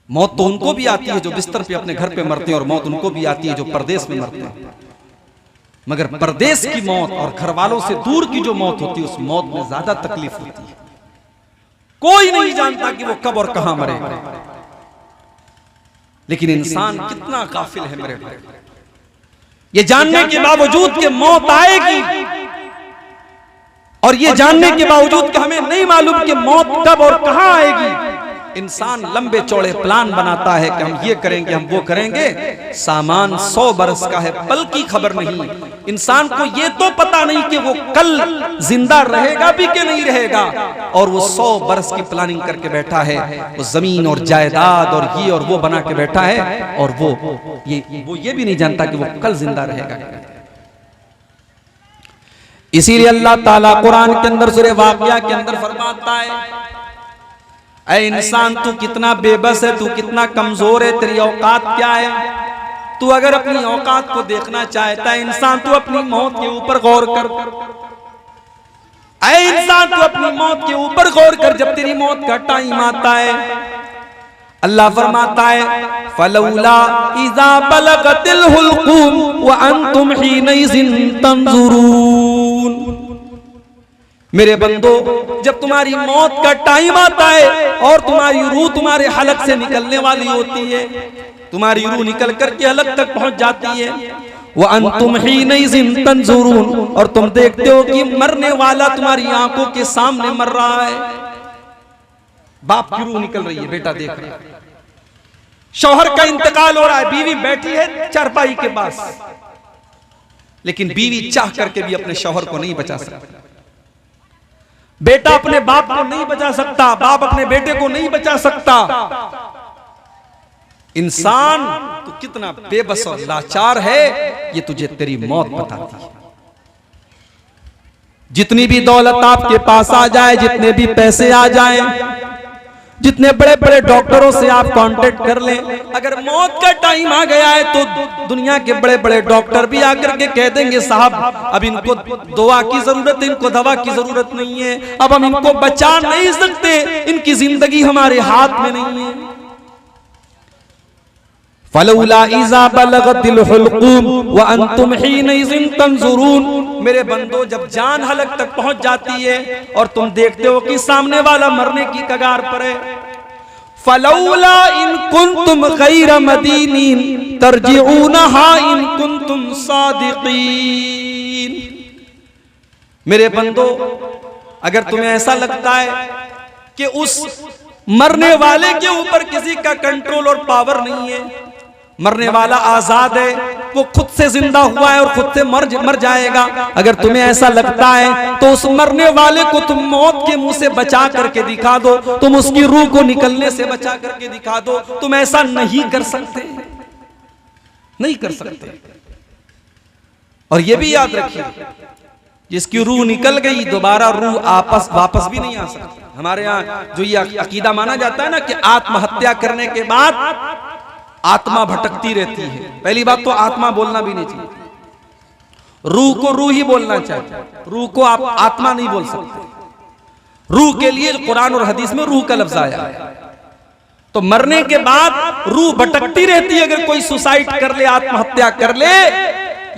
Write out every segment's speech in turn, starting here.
मौत तो उनको भी आती है जो बिस्तर पे अपने घर पे मरते हैं, और मौत उनको भी आती है जो परदेश में मरते हैं। मगर परदेश की मौत और घर वालों से दूर की जो मौत होती है, उस मौत में ज्यादा तकलीफ होती है। कोई नहीं जानता कि वो कब और कहां मरेगा, लेकिन इंसान कितना गाफिल है मेरे भाई, ये जानने के बावजूद कि मौत आएगी, और ये जानने के बावजूद कि हमें नहीं मालूम कि मौत कब और कहां आएगी, इंसान लंबे चौड़े प्लान बनाता है कि हम ये करेंगे, हम वो करेंगे। सामान 100 बरस का है, पल की खबर नहीं। इंसान को ये तो पता नहीं कि वो कल जिंदा रहेगा भी कि नहीं रहेगा, और वो 100 बरस की प्लानिंग करके बैठा है। वो जमीन और जायदाद और ये और वो बना के बैठा है, और वो ये भी नहीं जानता कि वो कल जिंदा रहेगा। इसीलिए अल्लाह ताला कुरान के अंदर सूरह वाक़िया के अंदर फरमाता है, ऐ इंसान तू कितना बेबस है, तू कितना कमजोर है, तेरी औकात क्या है। तू अगर अपनी औकात को देखना चाहता है इंसान, तू अपनी मौत के ऊपर गौर कर। ऐ इंसान तू अपनी मौत के ऊपर गौर कर, जब तेरी मौत का टाइम आता है। अल्लाह फरमाता है, फलौला इज़ा बलगतिल हुल्कूम व अंतुम हीनइज़िन तंजुरून। मेरे बंदो, जब तुम्हारी मौत का टाइम आता है और तुम्हारी रूह तुम्हारे हलक से निकलने वाली होती है, तुम्हारी रूह निकल करके हलक तक पहुंच जाती है, वो अंतुम हीनइज़िन तंजुरून, और तुम देखते हो कि मरने वाला तुम्हारी आंखों के सामने मर रहा है। बाप की रूह निकल रही है, बेटा देख रहा है, शौहर का इंतकाल हो रहा है, बीवी बैठी है चारपाई के पास, लेकिन बीवी चाह करके भी अपने शौहर को नहीं बचा सकती। बेटा अपने बाप को नहीं बचा सकता, बाप अपने बेटे को नहीं बचा सकता। इंसान तो कितना बेबस और लाचार है, ये तुझे तेरी मौत बताती है। जितनी भी दौलत आपके पास आ जाए, जितने भी पैसे आ जाएं, जितने बड़े बड़े डॉक्टरों से आप कांटेक्ट कर लें, अगर मौत का टाइम आ गया है तो दुनिया के बड़े बड़े डॉक्टर भी आकर के कह देंगे, साहब अब इनको दुआ की जरूरत है, इनको दवा की जरूरत नहीं है, अब हम इनको बचा नहीं सकते, इनकी जिंदगी हमारे हाथ में नहीं है। फलौला इज़ा बलगतिल हुल्कूम व अंतुम हीनइज़िन तंजुरून। मेरे बंदो, जब जान हलक तक पहुंच जाती है और तुम देखते हो कि सामने वाला मरने की कगार पर है, फलौला इन कुंतुम गैर मदीनीन तरजिऊनहा इन कुंतुम सादिकीन। मेरे बंदो, अगर तुम्हें ऐसा लगता है कि उस मरने वाले के ऊपर किसी का कंट्रोल और पावर नहीं है, मरने वाला आजाद है, वो खुद से जिंदा हुआ है और खुद से मर जाएगा, अगर तुम्हें ऐसा लगता है तो उस मरने वाले को तुम मौत के मुंह से बचा करके दिखा दो, तुम उसकी रूह को निकलने से बचा करके दिखा दो। तुम ऐसा नहीं कर सकते, नहीं कर सकते। और ये भी याद रखिए, जिसकी रूह निकल गई दोबारा रूह वापस भी नहीं आ सकती। हमारे यहाँ जो ये अकीदा माना जाता है ना कि आत्महत्या करने के बाद आत्मा भटकती रहती है, पहली बात तो आत्मा बोलना भी नहीं चाहिए, रूह को रूह ही बोलना चाहिए, रूह को आप आत्मा नहीं बोल सकते। रूह के लिए कुरान और हदीस में रूह का लफ्ज आया है। तो मरने के बाद रूह भटकती रहती है। अगर कोई सुसाइड कर ले, आत्महत्या कर ले,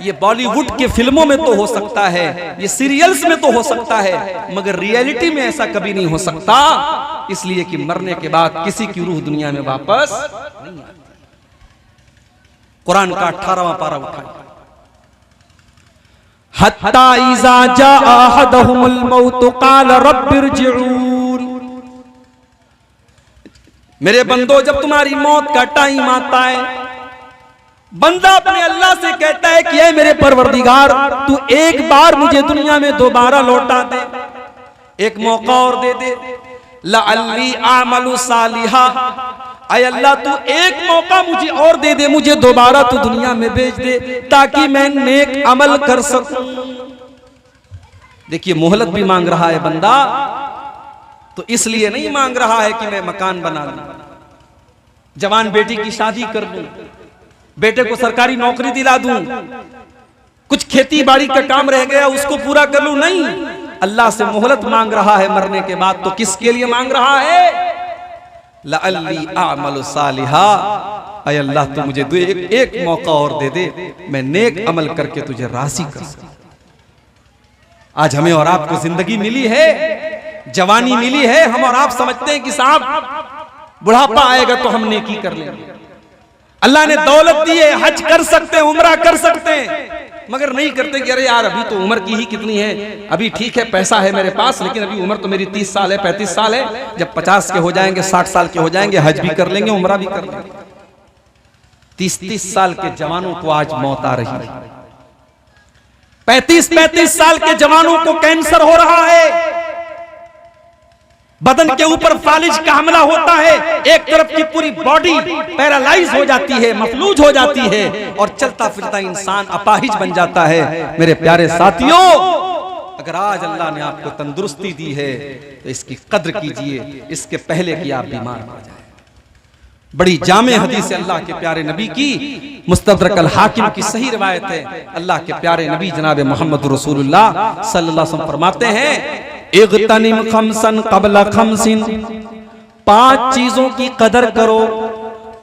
ये बॉलीवुड के फिल्मों में तो हो सकता है, ये सीरियल्स में तो हो सकता है, मगर रियलिटी में ऐसा कभी नहीं हो सकता, इसलिए कि मरने के बाद किसी की रूह दुनिया में वापस नहीं आती। कुरान का 18वां पारा उठाएं, हत्ता इज़ा जाअ अहदहुमुल मौत क़ाल रब्बिरजिऊन। मेरे बंदो, जब तुम्हारी मौत का टाइम आता है, बंदा अपने अल्लाह से कहता है कि ऐ मेरे परवरदिगार, तू एक बार मुझे दुनिया में दोबारा लौटा दे, एक मौका और दे दे, लअल्ली आमलु सालिहा। ऐ अल्लाह, तू एक मौका मुझे और दे दे, मुझे दोबारा तू दुनिया में भेज दे ताकि मैं नेक अमल कर सकूं। देखिए, मोहलत भी मांग रहा है बंदा, तो इसलिए नहीं मांग रहा है कि मैं मकान बना लूं, जवान बेटी की शादी कर दूं, बेटे को सरकारी नौकरी दिला दूं, कुछ खेती बाड़ी का काम रह गया उसको पूरा कर लूं। नहीं, अल्लाह से मोहलत मांग रहा है मरने के बाद। तो किसके लिए मांग रहा है? लअल्ली अअमलु सालिहा, ऐ अल्लाह तू मुझे एक मौका और दे दे, मैं नेक अमल करके तुझे राजी कर सकूं। आज हमें और आपको जिंदगी मिली है, जवानी मिली है, हम और आप समझते हैं कि साहब बुढ़ापा आएगा तो हम नेकी कर लेंगे। अल्लाह ने दौलत दी है, हज कर सकते हैं, उम्रा कर सकते हैं, मगर नहीं करते कि अरे यार अभी तो उम्र की ही कितनी है, अभी ठीक है पैसा है मेरे पास, लेकिन अभी उम्र तो मेरी 30 साल है, 35 साल है, जब 50 के हो जाएंगे, 60 साल के हो जाएंगे, हज भी कर लेंगे, उम्रा भी कर लेंगे। 30-30 साल के जवानों को आज मौत आ रही है, 35-35 साल के जवानों को कैंसर हो रहा है, बदन के ऊपर फालिज का हमला होता है, एक तरफ की पूरी बॉडी पैरालाइज हो जाती है, मफलूज हो जाती है, और चलता फिरता इंसान अपाहिज बन जाता है। मेरे प्यारे साथियों, अगर आज अल्लाह ने आपको तंदुरुस्ती दी है तो इसकी कद्र कीजिए, इसके पहले कि आप बीमार हो जाए। बड़ी जामे हदीस अल्लाह के प्यारे नबी की, मुस्तदरक अल हाकिम की सही रिवायत है। अल्लाह के प्यारे नबी जनाब मोहम्मद रसूलुल्लाह सल्लल्लाहु अलैहि वसल्लम फरमाते हैं, इग़तनिम खमसन क़ब्ल खमसिन, 5 चीजों की कदर करो,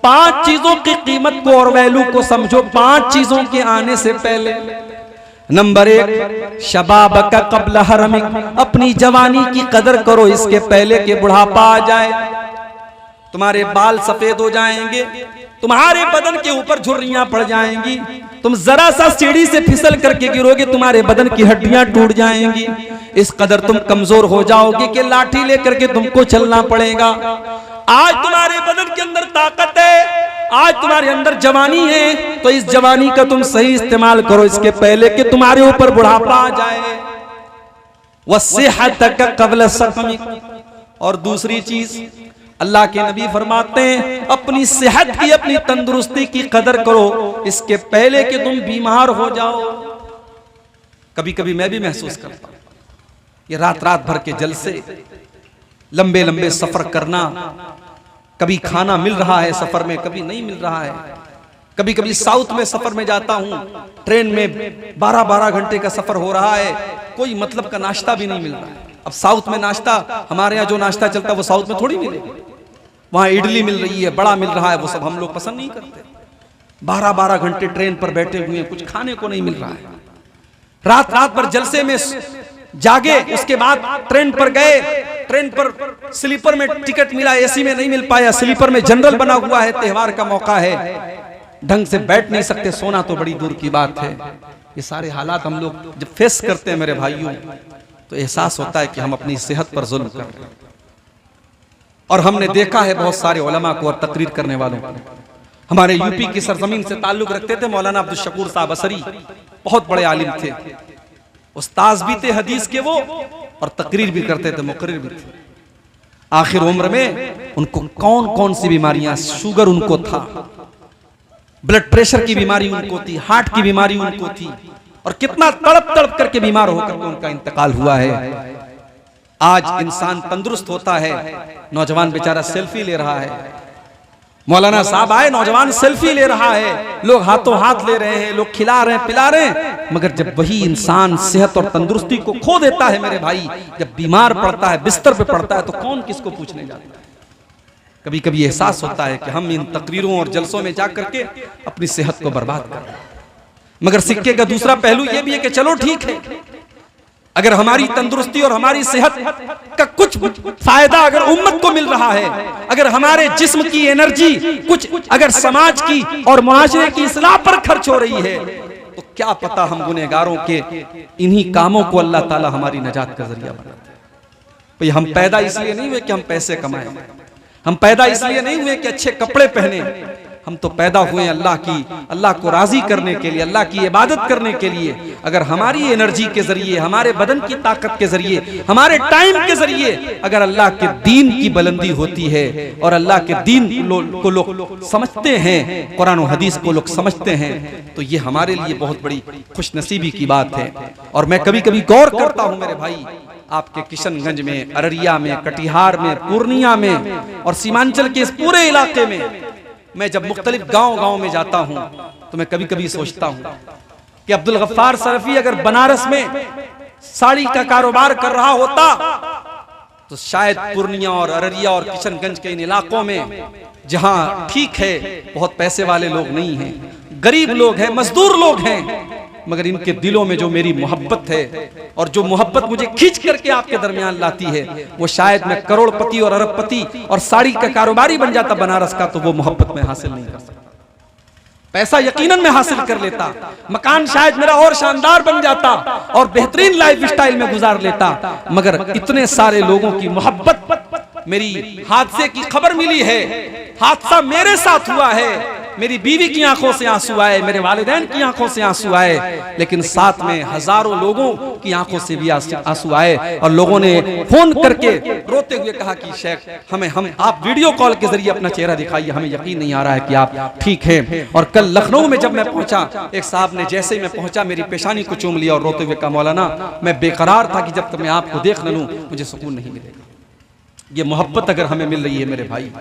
5 चीजों की कीमत को और वैल्यू को समझो 5 चीजों के आने से पहले। नंबर 1, शबाबक क़ब्ल हरमिक, अपनी जवानी की कदर करो इसके पहले कि बुढ़ापा आ जाए। तुम्हारे बाल सफेद हो जाएंगे, तुम्हारे बदन के ऊपर झुर्रियां पड़ जाएंगी, तुम जरा सा सीढ़ी से फिसल करके गिरोगे, तुम्हारे बदन की हड्डियां टूट जाएंगी, इस कदर तुम कमजोर हो जाओगे कि लाठी लेकर के तुमको चलना पड़ेगा। आज तुम्हारे बदन के अंदर ताकत है, आज तुम्हारे अंदर जवानी है, तो इस जवानी का तुम सही इस्तेमाल करो इसके पहले कि तुम्हारे ऊपर बुढ़ापा आ जाए। वस्सिहतक क़ब्ल सक़मिक, और दूसरी चीज अल्लाह के नबी फरमाते हैं, अपनी सेहत की, अपनी तंदुरुस्ती की कदर करो इसके पहले कि तुम बीमार हो जाओ। कभी कभी मैं भी महसूस करता हूं, ये रात रात भर के जलसे, लंबे लंबे सफर करना, कभी खाना मिल रहा है सफर में, कभी नहीं मिल रहा है। कभी कभी साउथ में सफर में जाता हूं, ट्रेन में 12-12 घंटे का सफर हो रहा है, कोई मतलब का नाश्ता भी नहीं मिल रहा है। अब साउथ में नाश्ता, हमारे यहाँ जो नाश्ता चलता है वो साउथ में थोड़ी मिलेगा, वहां इडली मिल रही है, बड़ा मिल रहा है, वो सब हम लोग पसंद नहीं करते। 12-12 घंटे ट्रेन पर बैठे हुए हैं, कुछ खाने को नहीं मिल रहा है, रात रात भर जलसे में जागे, उसके बाद ट्रेन पर गए, ट्रेन पर स्लीपर में टिकट मिला, एसी में नहीं मिल पाया, स्लीपर में जनरल बना हुआ है, त्योहार का मौका है, ढंग से बैठ नहीं सकते, सोना तो बड़ी दूर की बात है। ये सारे हालात हम लोग जब फेस करते हैं मेरे भाइयों, तो एहसास होता है कि हम अपनी सेहत पर जुल्म कर रहे हैं। और हमने देखा है बहुत सारे उलमा को और तकरीर करने वालों को, हमारे यूपी की सरजमीन से ताल्लुक रखते थे मौलाना अब्दुल शकूर साहब असरी, बहुत बड़े आलिम थे, उस्ताज भी थे हदीस के वो, और तकरीर भी करते थे, मुकर्रिर भी थे। आखिर उम्र में उनको कौन कौन सी बीमारियां, शुगर उनको था, ब्लड प्रेशर की बीमारी उनको थी, हार्ट की बीमारी उनको थी, और कितना तड़प तड़प करके बीमार होकर के उनका इंतकाल हुआ है। आज इंसान तंदुरुस्त होता है, नौजवान बेचारा सेल्फी ले रहा है, मौलाना साहब आए, नौजवान सेल्फी ले रहा है, लोग हाथों हाथ ले रहे हैं, लोग खिला रहे हैं, पिला रहे हैं, मगर जब वही इंसान सेहत और तंदुरुस्ती को खो देता है मेरे भाई, जब बीमार पड़ता है, बिस्तर पे पड़ता है, तो कौन किसको पूछने जाता है। कभी कभी एहसास होता है कि हम इन तकरीरों और जलसों में जाकर के अपनी सेहत को बर्बाद कर रहे हैं। मगर सिक्के का दूसरा पहलू यह भी है कि चलो ठीक है, अगर हमारी तंदुरुस्ती और हमारी सेहत का कुछ फायदा अगर उम्मत को मिल रहा है, अगर हमारे जिस्म की एनर्जी कुछ अगर समाज की और मुआशरे की इस्लाह पर खर्च हो रही है, तो क्या पता हम गुनहगारों के इन्हीं कामों को अल्लाह ताला हमारी नजात का जरिया बनाते हैं। भाई हम पैदा इसलिए नहीं हुए कि हम पैसे कमाएं, हम पैदा इसलिए नहीं हुए कि अच्छे कपड़े पहने, हम तो पैदा हुए अल्लाह को राजी करने के लिए, अल्लाह की इबादत करने के लिए। अगर हमारी एनर्जी के जरिए, हमारे बदन की ताकत के जरिए, हमारे टाइम के जरिए अगर अल्लाह के दीन की बुलंदी होती है और अल्लाह के दीन को लोग समझते हैं, कुरान और हदीस को लोग समझते हैं, तो ये हमारे लिए बहुत बड़ी खुशनसीबी की बात है। और मैं कभी कभी गौर करता हूँ मेरे भाई, आपके किशनगंज में, अररिया में, कटिहार में, पूर्णिया में और सीमांचल के इस पूरे इलाके में मैं जब मुख्तलिफ गांव में जाता हूं, तो मैं कभी कभी सोचता हूं कि अब्दुल गफ्फार सरफी अगर बनारस में साड़ी का कारोबार कर रहा होता तो शायद पूर्णिया और अररिया और किशनगंज के इन इलाकों में जहां ठीक है बहुत पैसे वाले लोग नहीं हैं, गरीब लोग हैं, मजदूर लोग हैं, मगर इनके दिलों में जो मेरी मोहब्बत है और जो मोहब्बत मुझे खींच करके आपके दरमियान लाती है, वो शायद मैं करोड़पति और अरबपति और साड़ी का कारोबारी बन जाता बनारस का, तो वो मोहब्बत में हासिल नहीं कर सकता। पैसा यकीनन मैं हासिल कर लेता, मकान शायद मेरा और शानदार बन जाता और बेहतरीन लाइफ स्टाइल में गुजार लेता, मगर इतने सारे लोगों की मोहब्बत, मेरी हादसे की खबर मिली है, हादसा मेरे साथ हुआ है, मेरी बीवी की आंखों से आंसू आए, मेरे वालिदैन की आंखों से आंसू आए, लेकिन साथ में हजारों लोगों की आंखों से भी आंसू आए और लोगों ने फोन करके रोते हुए कहा कि शेख हम आप वीडियो कॉल के जरिए अपना चेहरा दिखाइए, हमें यकीन नहीं आ रहा है कि आप ठीक हैं। और कल लखनऊ में जब मैं पहुंचा, एक साहब ने जैसे ही मैं पहुंचा मेरी पेशानी को चूम लिया और रोते हुए कहा, मौलाना मैं बेकरार था कि जब तक मैं आपको देख न लूं मुझे सुकून नहीं मिलेगा। ये मोहब्बत अगर हमें मिल रही है मेरे भाई,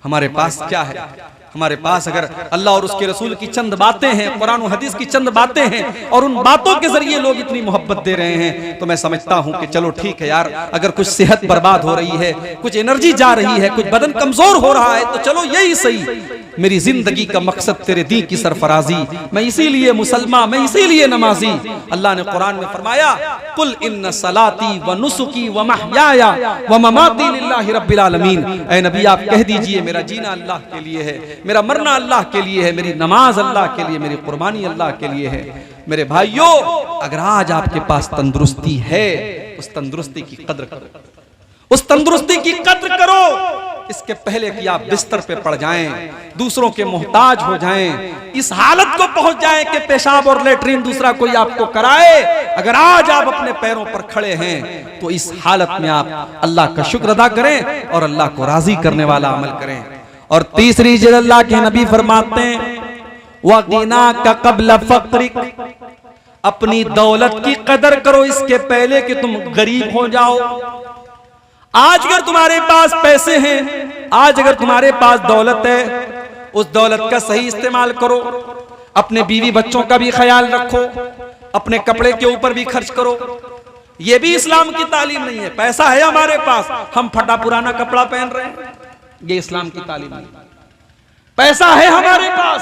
हमारे पास क्या है? हमारे पास अगर अल्लाह और उसके रसूल की चंद बातें हैं, कुरान और हदीस की चंद बातें हैं और उन बातों के जरिए लोग इतनी मोहब्बत दे रहे हैं, तो मैं समझता हूं कि चलो ठीक है यार, अगर कुछ सेहत बर्बाद हो रही है, कुछ एनर्जी जा रही है, कुछ बदन कमजोर हो रहा है, तो चलो यही सही, मेरी जिंदगी का मकसद तेरे दी की सरफराजी, मैं इसीलिए मुसलमान, मैं इसीलिए नमाजी। अल्लाह ने कुरान में फरमाया, कुल इन्न सलाती व नुसुकी व महयाया व ममाती लिल्लाहि रब्बिल आलमीन, ऐ नबी आप कह दीजिए मेरा जीना अल्लाह के लिए है, मेरा मरना अल्लाह के लिए है, मेरी नमाज अल्लाह के लिए, मेरी कुर्बानी अल्लाह के लिए है। मेरे भाइयों, अगर आज आपके पास तंदुरुस्ती है, उस तंदुरुस्ती की कद्र करो, उस तंदुरुस्ती की कद्र करो, इसके पहले कि आप बिस्तर पे पड़ जाएं, दूसरों के मोहताज हो जाएं, इस हालत को पहुंच जाएं कि पेशाब और लेटरिन दूसरा कोई आपको कराए। अगर आज आप अपने पैरों पर खड़े हैं तो इस हालत में आप अल्लाह का शुक्र अदा करें और अल्लाह को राजी करने वाला अमल करें। और तीसरी चीज अल्लाह के नबी फरमाते हैं, वगीना का कब्ल फक्रिक, अपनी दौलत की कदर करो इसके पहले कि तुम गरीब हो जाओ। आज अगर तुम्हारे पास पैसे हैं, आज अगर तुम्हारे पास दौलत है, उस दौलत का सही इस्तेमाल करो, अपने बीवी बच्चों का भी ख्याल रखो, अपने कपड़े के ऊपर भी खर्च करो। यह भी इस्लाम की तालीम नहीं है। पैसा है हमारे पास, हम फटा पुराना कपड़ा पहन रहे हैं, ये इस्लाम की तालीम नहीं। पैसा है हमारे पास,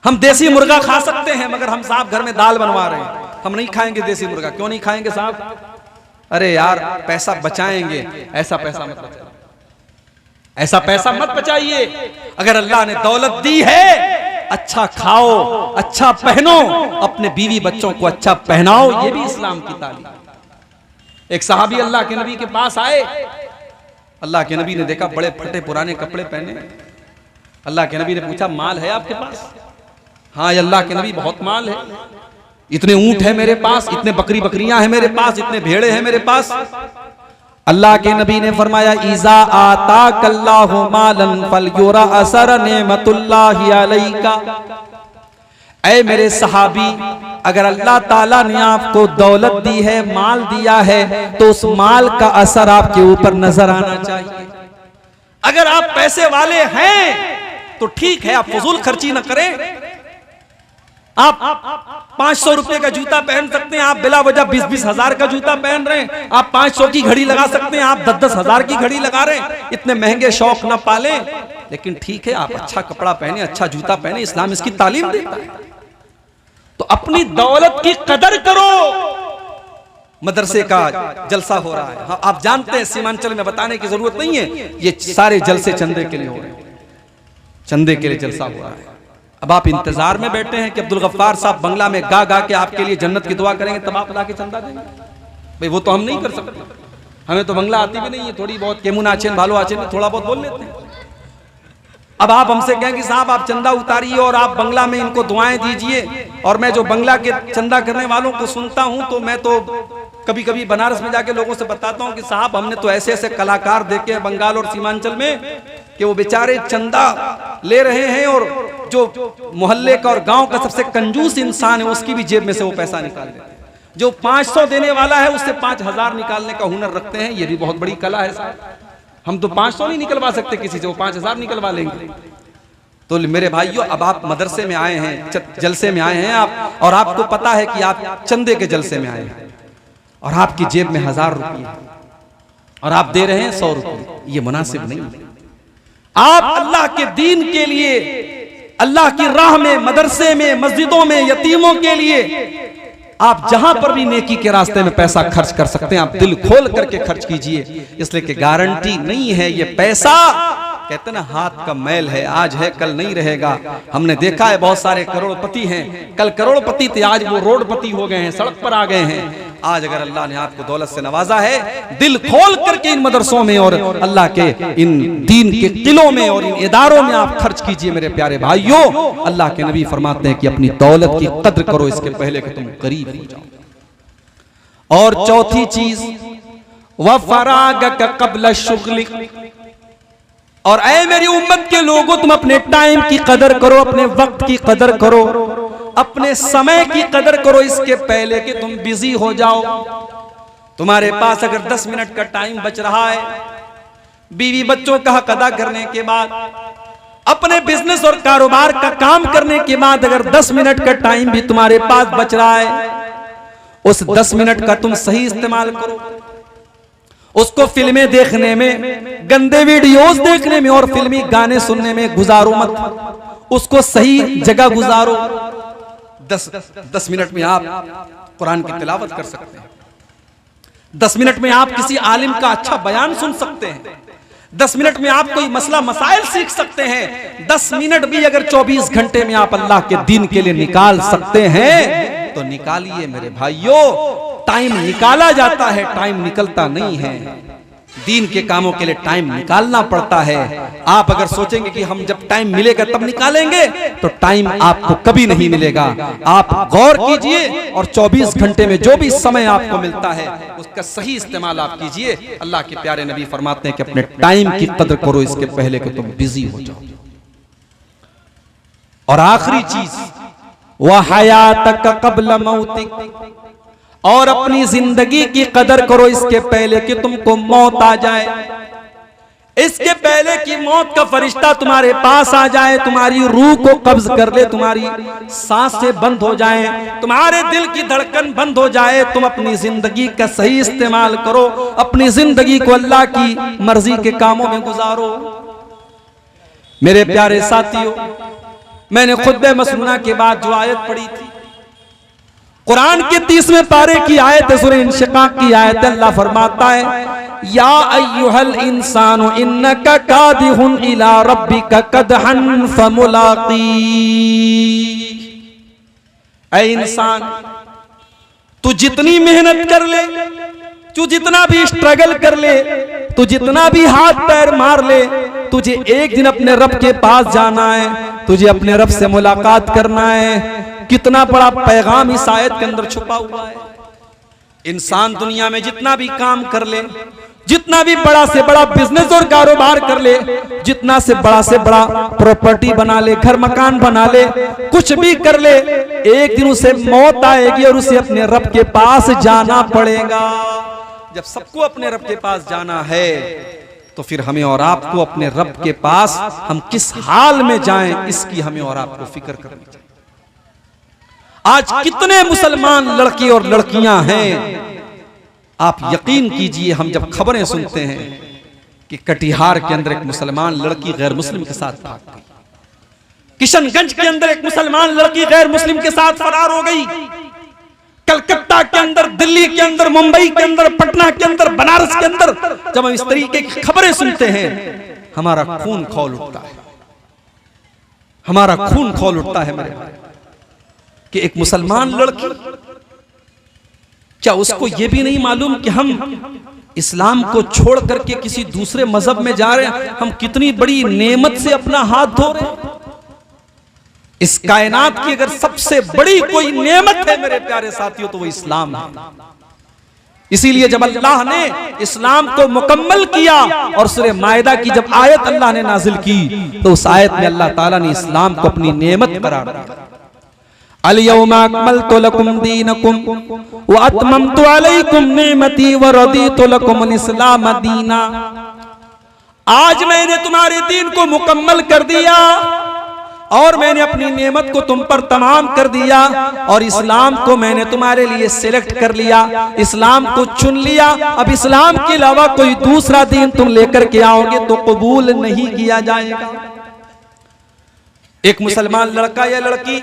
हम देसी मुर्गा खा सकते हैं, मगर हम साहब घर में दाल बनवा रहे हैं, हम नहीं खाएंगे देसी मुर्गा। क्यों नहीं खाएंगे साहब? अरे यार पैसा बचाएंगे, ऐसा पैसा मत बचाइए, ऐसा पैसा मत बचाइए। अगर अल्लाह ने दौलत दी है, अच्छा खाओ, अच्छा पहनो, अपने बीवी बच्चों को अच्छा पहनाओ, ये भी इस्लाम की तालीम। एक सहाबी अल्लाह के नबी के पास आए, अल्लाह के नबी ने देखा बड़े फटे पुराने कपड़े पहने। अल्लाह के नबी ने पूछा, माल है आपके पास? हाँ अल्लाह के नबी, बहुत माल है, इतने ऊंट है मेरे पास, इतने बकरियां हैं मेरे पास, इतने भेड़े हैं मेरे पास। अल्लाह के नबी ने फरमाया, इज़ा आताकल्लाहु मालन फलयुरा असर नेमतुल्लाहि अलैका, ऐ मेरे सहाबी, अगर अल्लाह ताला ने आपको दौलत दी है, माल दिया है, तो उस माल का असर आपके ऊपर नजर आना चाहिए। अगर आप पैसे वाले हैं तो ठीक है, आप फजूल खर्ची ना करें। आप 500 रुपए का जूता पहन सकते हैं, आप बिला वजह 20-20 हजार का जूता पहन रहे हैं। आप 500 की घड़ी लगा सकते हैं, आप 10-10 हजार की घड़ी लगा रहे हैं। इतने महंगे शौक ना पालें, लेकिन ठीक है आप अच्छा कपड़ा पहने, अच्छा जूता पहने, इस्लाम इसकी तालीम देता है। तो अपनी दौलत की कदर करो। मदरसे का जलसा हो रहा है, हाँ, आप जानते हैं, सीमांचल में बताने की जरूरत नहीं है, ये सारे जलसे चंदे के लिए हो रहे हैं, चंदे के लिए जलसा हो रहा है। अब आप इंतजार में बैठे हैं कि अब्दुल गफ्फार साहब बंगला में गा गा के आपके लिए जन्नत की दुआ करेंगे, तब आप लाके चंदा देंगे? भाई वो तो हम नहीं कर सकते, हमें तो बंगला आती भी नहीं है, थोड़ी बहुत केमुन आचेन भालो आचेन थोड़ा बहुत बोल लेते हैं। अब आप हमसे कहें कि साहब आप चंदा उतारिए और आप बंगला में इनको दुआएं दीजिए, और मैं जो बंगला के चंदा करने वालों को सुनता हूं, तो मैं तो कभी कभी बनारस में जाके लोगों से बताता हूं कि साहब हमने तो ऐसे ऐसे कलाकार देखे हैं बंगाल और सीमांचल में कि वो बेचारे चंदा ले रहे हैं, और जो मोहल्ले का और गांव का सबसे कंजूस इंसान है उसकी भी जेब में से वो पैसा निकाल लेते हैं। जो 500 देने वाला है उससे 5000 निकालने का हुनर रखते हैं, ये भी बहुत बड़ी कला है साहब। हम तो 500 नहीं निकलवा सकते किसी से, वो 5000 निकलवा लेंगे। तो मेरे भाइयों, अब आप मदरसे में आए हैं, जलसे में आए हैं आप, और आपको पता है कि आप चंदे के जलसे में आए हैं और आपकी जेब में 1000 रुपये, और आप दे रहे हैं 100 रुपये, ये मुनासिब नहीं। आप अल्लाह के दीन के लिए, अल्लाह की राह में, मदरसे में, मस्जिदों में, यतीमों के लिए आप जहां पर भी नेकी के रास्ते में पैसा खर्च कर सकते हैं, आप दिल खोल करके खर्च कीजिए, इसलिए कि गारंटी नहीं है ये पैसा, कहते ना हाथ का मैल है, आज है कल नहीं रहेगा। हमने देखा है बहुत सारे करोड़पति हैं, कल करोड़पति थे, आज वो रोडपति हो गए हैं, सड़क पर आ गए हैं। आज अगर अल्लाह ने आपको दौलत से नवाजा है, दिल खोल करके इन मदरसों में और अल्लाह के इन दीन के किलों में और इन इदारों में आप खर्च कीजिए मेरे प्यारे भाइयों। अल्लाह के नबी फरमाते हैं कि अपनी दौलत की कद्र करो इसके पहले कि तुम गरीब हो जाओ। और चौथी चीज, व फरागक क़ब्ल शुग़लिक, और ऐ मेरी उम्मत के लोगों तुम अपने टाइम की कदर करो, अपने वक्त की कदर करो, अपने समय की कदर करो इसके पहले कि तुम बिजी हो जाओ। तुम्हारे पास अगर 10 मिनट का टाइम बच रहा है, बीवी बच्चों का हक अदा करने के बाद, अपने बिजनेस और कारोबार का काम करने के बाद अगर 10 मिनट का टाइम भी तुम्हारे पास बच रहा है, उस 10 मिनट का तुम सही इस्तेमाल करो। उसको फिल्में देखने में, गंदे वीडियोस देखने में और फिल्मी गाने सुनने में गुजारो मत, उसको सही जगह गुजारो। 10 मिनट में आप कुरान की तिलावत कर सकते हैं, 10 मिनट में आप किसी आलिम का अच्छा बयान सुन सकते हैं, 10 मिनट में आप कोई मसला मसाइल सीख सकते हैं। 10 मिनट भी अगर 24 घंटे में आप अल्लाह के दीन के लिए निकाल सकते हैं तो निकालिए मेरे भाइयों। टाइम निकाला जाता है, टाइम निकलता नहीं है। दीन के कामों के लिए टाइम निकालना पड़ता है। आप अगर सोचेंगे कि हम जब टाइम मिलेगा तब निकालेंगे, तो टाइम आपको कभी नहीं मिलेगा। आप गौर कीजिए और 24 घंटे में जो भी समय आपको मिलता है उसका सही इस्तेमाल आप कीजिए। अल्लाह के प्यारे नबी फरमाते हैं कि अपने टाइम की कदर करो इसके पहले कि तुम बिजी हो जाओ। और आखिरी चीज, वह हयातक क़ब्ल मौतिक, और अपनी जिंदगी की कदर करो इसके पहले कि तुमको मौत आ जाए, इसके पहले कि मौत का फरिश्ता तुम्हारे पास आ जाए, तुम्हारी रूह को कब्ज कर ले, तुम्हारी सांसें बंद हो जाएं, तुम्हारे दिल की धड़कन बंद हो जाए। तुम अपनी जिंदगी का सही इस्तेमाल करो, अपनी जिंदगी को अल्लाह की मर्जी के कामों में गुजारो। मेरे प्यारे साथियों, मैंने खुतबे मसनूना के बाद जो आयत पढ़ी थी, कुरान के 30वें पारे की आयत है, सूरह इंशिकाक की आयत। अल्लाह फरमाता है, या अय्युहल इंसानु इन्नका कादिहुन इला रब्बिका कदहन फमुलाकी। ऐ इंसान, तू जितनी मेहनत कर ले, तू जितना भी स्ट्रगल कर ले, तू जितना भी हाथ पैर मार ले, तुझे एक दिन अपने रब के पास जाना है, तुझे अपने रब से मुलाकात करना है। कितना बड़ा पैगाम इस आयत के अंदर छुपा हुआ है। इंसान दुनिया में जितना भी काम कर ले, जितना भी बड़ा से बड़ा बिजनेस और कारोबार कर ले, जितना से बड़ा प्रॉपर्टी बना ले, घर मकान बना ले, कुछ भी कर ले, एक दिन उसे मौत आएगी और उसे अपने रब के पास जाना पड़ेगा। जब सबको अपने रब के पास जाना है तो फिर हमें और आपको अपने रब के पास हम किस हाल में जाएं, इसकी हमें और आपको फिक्र करनी चाहिए। आज कितने मुसलमान लड़के और लड़कियां हैं, आप यकीन कीजिए, हम जब खबरें सुनते हैं कि कटिहार के अंदर एक मुसलमान लड़की गैर मुस्लिम के साथ भाग गई, किशनगंज के अंदर एक मुसलमान लड़की गैर मुस्लिम के साथ फरार हो गई, कलकत्ता के अंदर, दिल्ली के अंदर, मुंबई के अंदर, पटना के अंदर, बनारस के अंदर, जब हम इस तरीके की खबरें सुनते हैं हमारा खून खौल उठता है, हमारा खून खौल उठता है मेरे भाई। कि एक मुसलमान लड़की, क्या उसको यह भी नहीं मालूम कि हम इस्लाम को छोड़ करके किसी दूसरे मजहब में जा रहे हैं? हम कितनी बड़ी नेमत से अपना हाथ धो रहे हैं। इस कायनात की अगर सबसे बड़ी कोई नेमत है मेरे प्यारे साथियों तो वो इस्लाम है। इसीलिए जब अल्लाह ने इस्लाम को मुकम्मल किया और सूरह मायदा की जब आयत अल्लाह ने नाजिल की, तो उस आयत में अल्लाह ताला ने इस्लाम को अपनी नेमत करार दिया। अल-यौमा अकमलतु लकुम दीनकुम व अतममतु अलैकुम निअमती व रदीतु लकुमुल इस्लाम दीना। आज मैंने तुम्हारे दीन को मुकम्मल कर दिया, और मैंने अपनी नेमत को तुम पर तमाम कर दिया और इस्लाम को मैंने तुम्हारे लिए सिलेक्ट कर लिया, इस्लाम को चुन लिया। अब इस्लाम के अलावा कोई दूसरा दीन तुम लेकर के आओगे तो कबूल नहीं किया जाएगा। एक मुसलमान लड़का या लड़की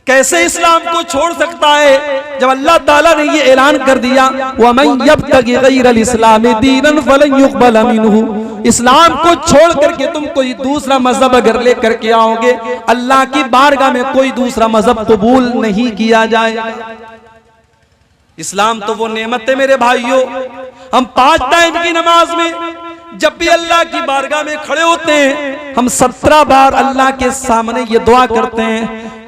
कैसे इस्लाम को छोड़ सकता है जब अल्लाह ताला ने ये ऐलान कर दिया, वमन यब्तगी गैरल इस्लामी दीनन फलन युक़बल मिन्हु। इस्लाम को छोड़ करके तुम कोई दूसरा मजहब अगर लेकर के आओगे, अल्लाह की बारगाह में कोई दूसरा मजहब कबूल नहीं किया जाएगा। इस्लाम तो वो नेमत है मेरे भाइयों। हम 5 टाइम की नमाज में जब भी अल्लाह की बारगाह में खड़े होते हैं, हम 17 बार अल्लाह के सामने ये दुआ करते हैं,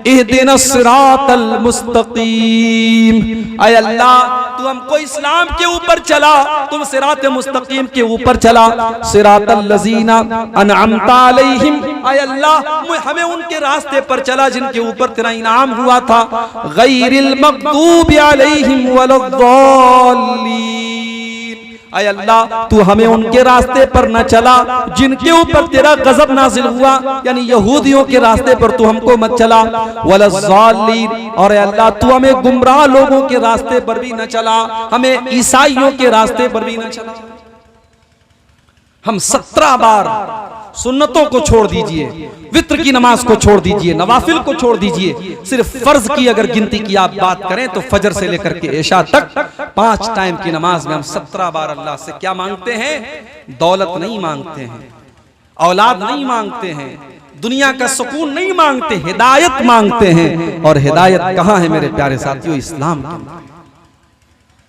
इहदिना सिरातल मुस्तकीम। ऐ अल्लाह तू हमको इस्लाम के ऊपर चला, तुम सिरात मुस्तकीम के ऊपर चला, सिरातल लजीना अनअमता अलैहिम। ऐ अल्लाह हमें उनके रास्ते पर चला जिनके ऊपर तेरा इनाम हुआ था, गैरिल मग़दूबि अलैहिम वलद्दाल्लीन। ऐ अल्लाह तू हमें उनके रास्ते पर न चला जिनके ऊपर तेरा गजब नाजिल हुआ, यानी यहूदियों के रास्ते पर तू हमको मत चला, वलज़ालिन। और अल्लाह तू हमें गुमराह लोगों के रास्ते पर भी न चला, हमें ईसाइयों के रास्ते पर भी न चला। हम 17 बार सुन्नतों को छोड़ दीजिए, वित्र की नमाज को छोड़ दीजिए, नवाफिल को छोड़ दीजिए, सिर्फ फर्ज की अगर गिनती की आप बात करें तो फजर से लेकर के इशा तक 5 टाइम की नमाज में हम 17 बार अल्लाह से क्या मांगते हैं? दौलत नहीं मांगते हैं, औलाद नहीं मांगते हैं, दुनिया का सुकून नहीं मांगते, हिदायत मांगते हैं। और हिदायत कहां है मेरे प्यारे साथियों? इस्लाम।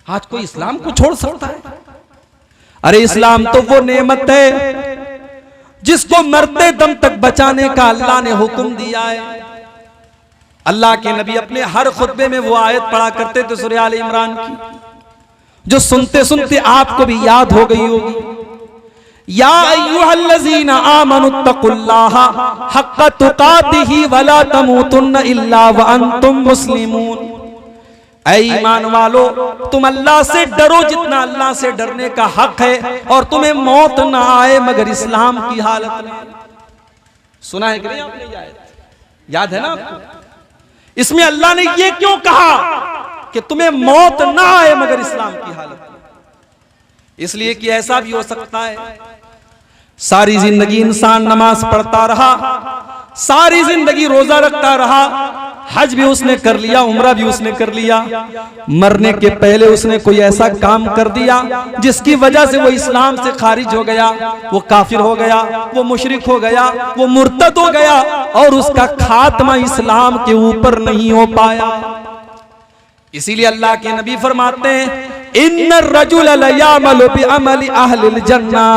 आज कोई इस्लाम को छोड़ सकता है? अरे इस्लाम तो वो नेमत है जिसको मरते दम तक बचाने का अल्लाह ने हुक्म दिया है। अल्लाह के नबी अपने हर खुतबे में वो आयत पढ़ा करते थे सूरह आल इमरान की, जो सुनते सुनते आपको भी याद हो गई होगी। या अय्युहल्लज़ीना आमनुत्तकुल्लाहा हक्का तुकातिही वला तमूतुन्ना इल्ला व अंतुम मुस्लिमून। ऐ ईमान वालो, तुम अल्लाह से डरो जितना अल्लाह से डरने का हक है, और तुम्हें मौत ना आए मगर इस्लाम की हालत में। सुना है कि नहीं आपने ये आयत? याद है ना आपको? इसमें अल्लाह ने ये क्यों कहा कि तुम्हें मौत ना आए मगर इस्लाम की हालत में? इसलिए कि ऐसा भी हो सकता है सारी जिंदगी इंसान नमाज पढ़ता रहा, सारी जिंदगी रोजा रखता रहा, हज भी उसने कर लिया, उम्रा भी उसने कर लिया, मरने के पहले उसने कोई ऐसा काम कर दिया जिसकी वजह से वो इस्लाम से खारिज हो गया, वो काफिर हो गया, वो मुशरिक हो गया, वो मुर्तद हो गया, और उसका खात्मा इस्लाम के ऊपर नहीं हो पाया। इसीलिए अल्लाह के नबी फरमाते हैं, इन्नर रजुल लयअमलु बिअमलि अहलिल जन्ना।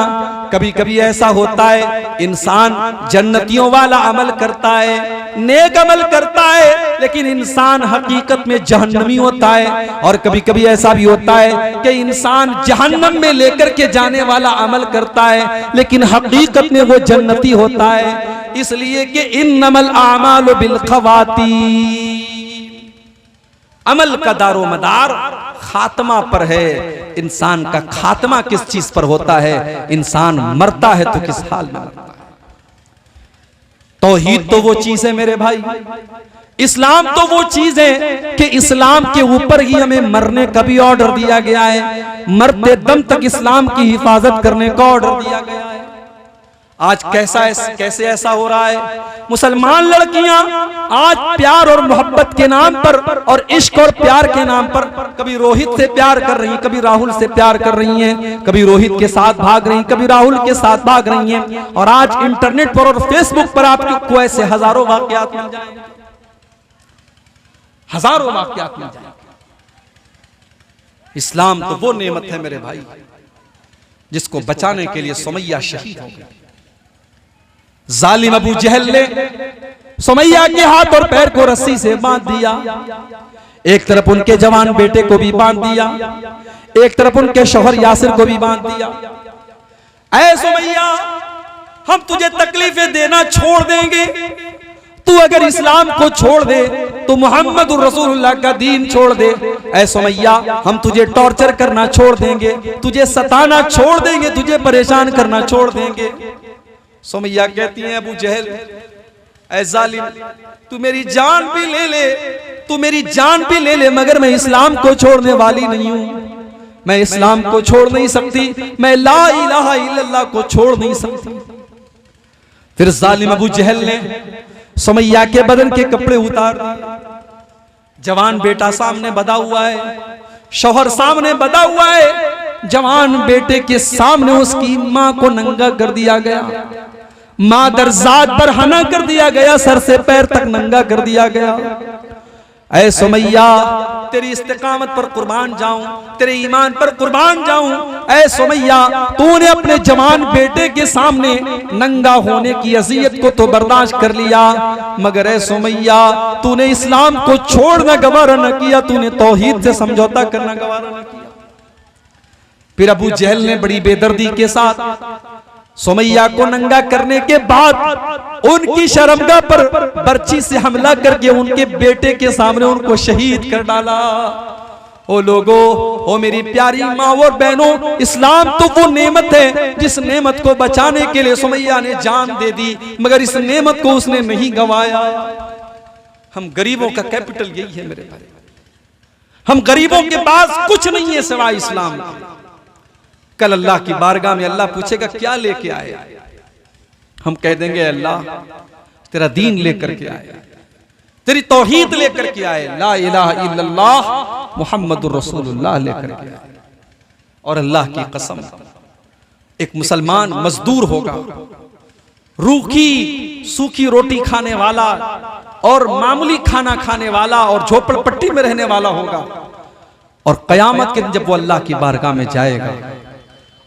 कभी कभी ऐसा होता है इंसान जन्नतियों वाला अमल करता है, नेक अमल करता है, लेकिन इंसान हकीकत में जहन्नमी होता है। और कभी कभी ऐसा भी होता है कि इंसान जहन्नम में लेकर के जाने वाला अमल करता है, लेकिन हकीकत में वो जन्नती होता है। इसलिए कि इन्नमल आमालु बिल खवातीम, अमल का दारो मदार खात्मा पर है। इंसान का खात्मा किस चीज पर होता है? इंसान मरता है तो किस हाल में मरता है? तौहीद तो वो चीज है मेरे भाई, इस्लाम तो वो चीज है कि इस्लाम के ऊपर ही हमें मरने का भी ऑर्डर दिया गया है, मरते दम तक इस्लाम की हिफाजत करने का ऑर्डर दिया गया है। आज कैसे ऐसा हो रहा है? मुसलमान लड़कियां आज प्यार और मोहब्बत के नाम पर और इश्क और प्यार के नाम पर कभी रोहित से प्यार कर रही, कभी राहुल से प्यार कर रही हैं, कभी रोहित के साथ भाग रही, कभी राहुल के साथ भाग रही हैं। और आज इंटरनेट पर और फेसबुक पर आपको ऐसे हजारों वाकयात मिल जाएंगे, हजारों वाकयात मिल जाएंगे। इस्लाम तो वो नेमत है मेरे भाई जिसको बचाने के लिए सुमैया शहीद हो गई। जालिम अबू जहल ने सुमैया के हाथ और पैर को रस्सी से बांध दिया, एक तरफ उनके जवान बेटे को भी बांध दिया, एक तरफ उनके शौहर यासिर को भी बांध दिया। ऐ सुमैया, हम तुझे तकलीफें देना छोड़ देंगे, तू अगर इस्लाम को छोड़ दे तो मोहम्मद रसूलुल्लाह का दीन छोड़ दे। ऐ सुमैया, हम तुझे टॉर्चर करना छोड़ देंगे, तुझे सताना छोड़ देंगे, तुझे परेशान करना छोड़ देंगे। सुमैया कहती हैं, अबू जहल ऐ जालिम, तू मेरी जान भी ले ले, तू मेरी जान भी ले ले, मगर मैं इस्लाम को छोड़ने वाली नहीं हूं। मैं इस्लाम को छोड़ नहीं सकती, मैं ला इलाहा इल्लल्लाह को छोड़ नहीं सकती। फिर जालिम अबू जहल ने सुमैया के बदन के कपड़े उतार दिए। जवान बेटा सामने बधा हुआ है, शौहर सामने बधा हुआ है, जवान बेटे के सामने उसकी मां को नंगा कर दिया गया, मादर जात पर हना कर दिया गया, सर से पैर तक नंगा कर दिया गया। ऐ सुमैया, तेरी इस्तिकामत पर कुर्बान जाऊं, तेरे ईमान पर कुर्बान जाऊं। ऐ सुमैया, तूने अपने जवान बेटे के सामने नंगा होने की अज़ियत को तो बर्दाश्त कर लिया, मगर ऐ सुमैया, तूने इस्लाम को छोड़ना गवारा न किया, तूने तौहीद से समझौता करना गवारा न किया। फिर अबू जहल ने बड़ी बेदर्दी के साथ सुमैया को नंगा करने के बाद उनकी शर्मगाह पर बर्छी से हमला करके उनके बेटे के सामने उनको शहीद कर डाला। ओ लोगो, ओ मेरी प्यारी माँ और बहनों, इस्लाम तो वो नेमत है जिस नेमत को बचाने के लिए सुमैया ने जान दे दी, मगर इस नेमत को उसने नहीं गंवाया। हम गरीबों का कैपिटल यही है मेरे भाई, हम गरीबों के पास कुछ नहीं है सिवाय इस्लाम। कल अल्लाह की बारगाह में अल्लाह पूछेगा क्या लेके आए, हम कह देंगे अल्लाह तेरा दीन लेकर के आए, तेरी तौहीद लेकर के आए, ला इलाहा इल्लल्लाह मुहम्मदुर रसूलुल्लाह लेकर के आए। और अल्लाह की कसम, एक मुसलमान मजदूर होगा, रूखी सूखी रोटी खाने वाला और मामूली खाना खाने वाला और झोपड़पट्टी में रहने वाला होगा, और कयामत के दिन जब वो अल्लाह की बारगाह में जाएगा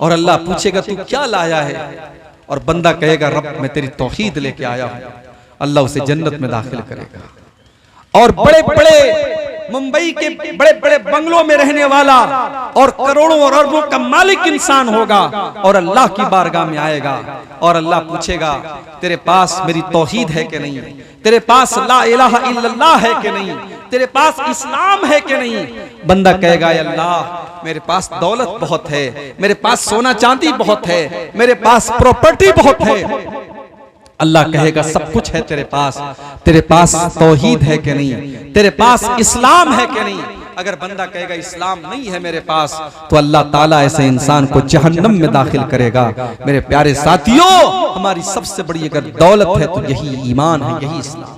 और अल्लाह पूछेगा तू क्या लाया है, और बंदा कहेगा रब मैं तेरी तौहीद लेके आया हूं, अल्लाह उसे जन्नत में दाखिल करेगा। और बड़े बड़े मुंबई के बड़े बड़े बंगलों में रहने वाला और करोड़ों और अरबों का मालिक इंसान होगा और अल्लाह की बारगाह में आएगा और अल्लाह पूछेगा तेरे पास मेरी तौहीद है कि नहीं, तेरे पास ला इलाहा इल्लल्लाह है कि नहीं, तेरे पास इस्लाम है कि नहीं। बंदा कहेगा अल्लाह मेरे पास दौलत बहुत है, मेरे पास सोना चांदी बहुत है, मेरे पास प्रॉपर्टी बहुत है। अल्लाह कहेगा सब कुछ है तेरे पास तौहीद है कि नहीं, तेरे पास इस्लाम है कि नहीं। अगर बंदा कहेगा इस्लाम नहीं है मेरे पास, तो अल्लाह ताला ऐसे इंसान को जहन्नम में दाखिल करेगा। मेरे प्यारे साथियों, हमारी सबसे बड़ी अगर दौलत है तो यही ईमान है, यही इस्लाम।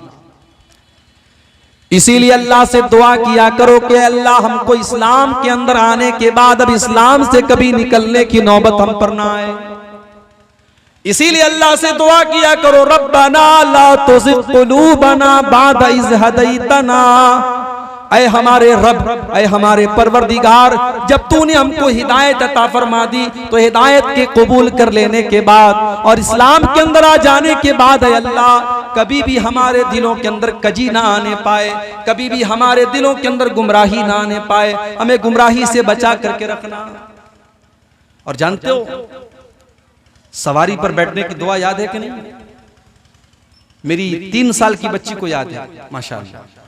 इसीलिए अल्लाह से दुआ किया करो कि अल्लाह हमको इस्लाम के अंदर आने के बाद अब इस्लाम से कभी निकलने की नौबत हम पर ना आए। इसीलिए अल्लाह से दुआ किया करो रब्बना ला तुज़िग़ क़ुलूबना बअद इज़ हदैतना। ऐ हमारे रब, ऐ हमारे परवरदिगार, जब तूने हमको हिदायत अता फरमा दी तो हिदायत के कबूल कर लेने के बाद और इस्लाम के अंदर आ जाने के बाद है अल्लाह कभी भी हमारे दिलों के अंदर कजी ना आने पाए, कभी भी हमारे दिलों के अंदर गुमराही ना आने पाए, हमें गुमराही से बचा करके रखना। और जानते हो सवारी पर बैठने की दुआ याद है कि नहीं? मेरी 3 साल की बच्ची को याद है माशाअल्लाह।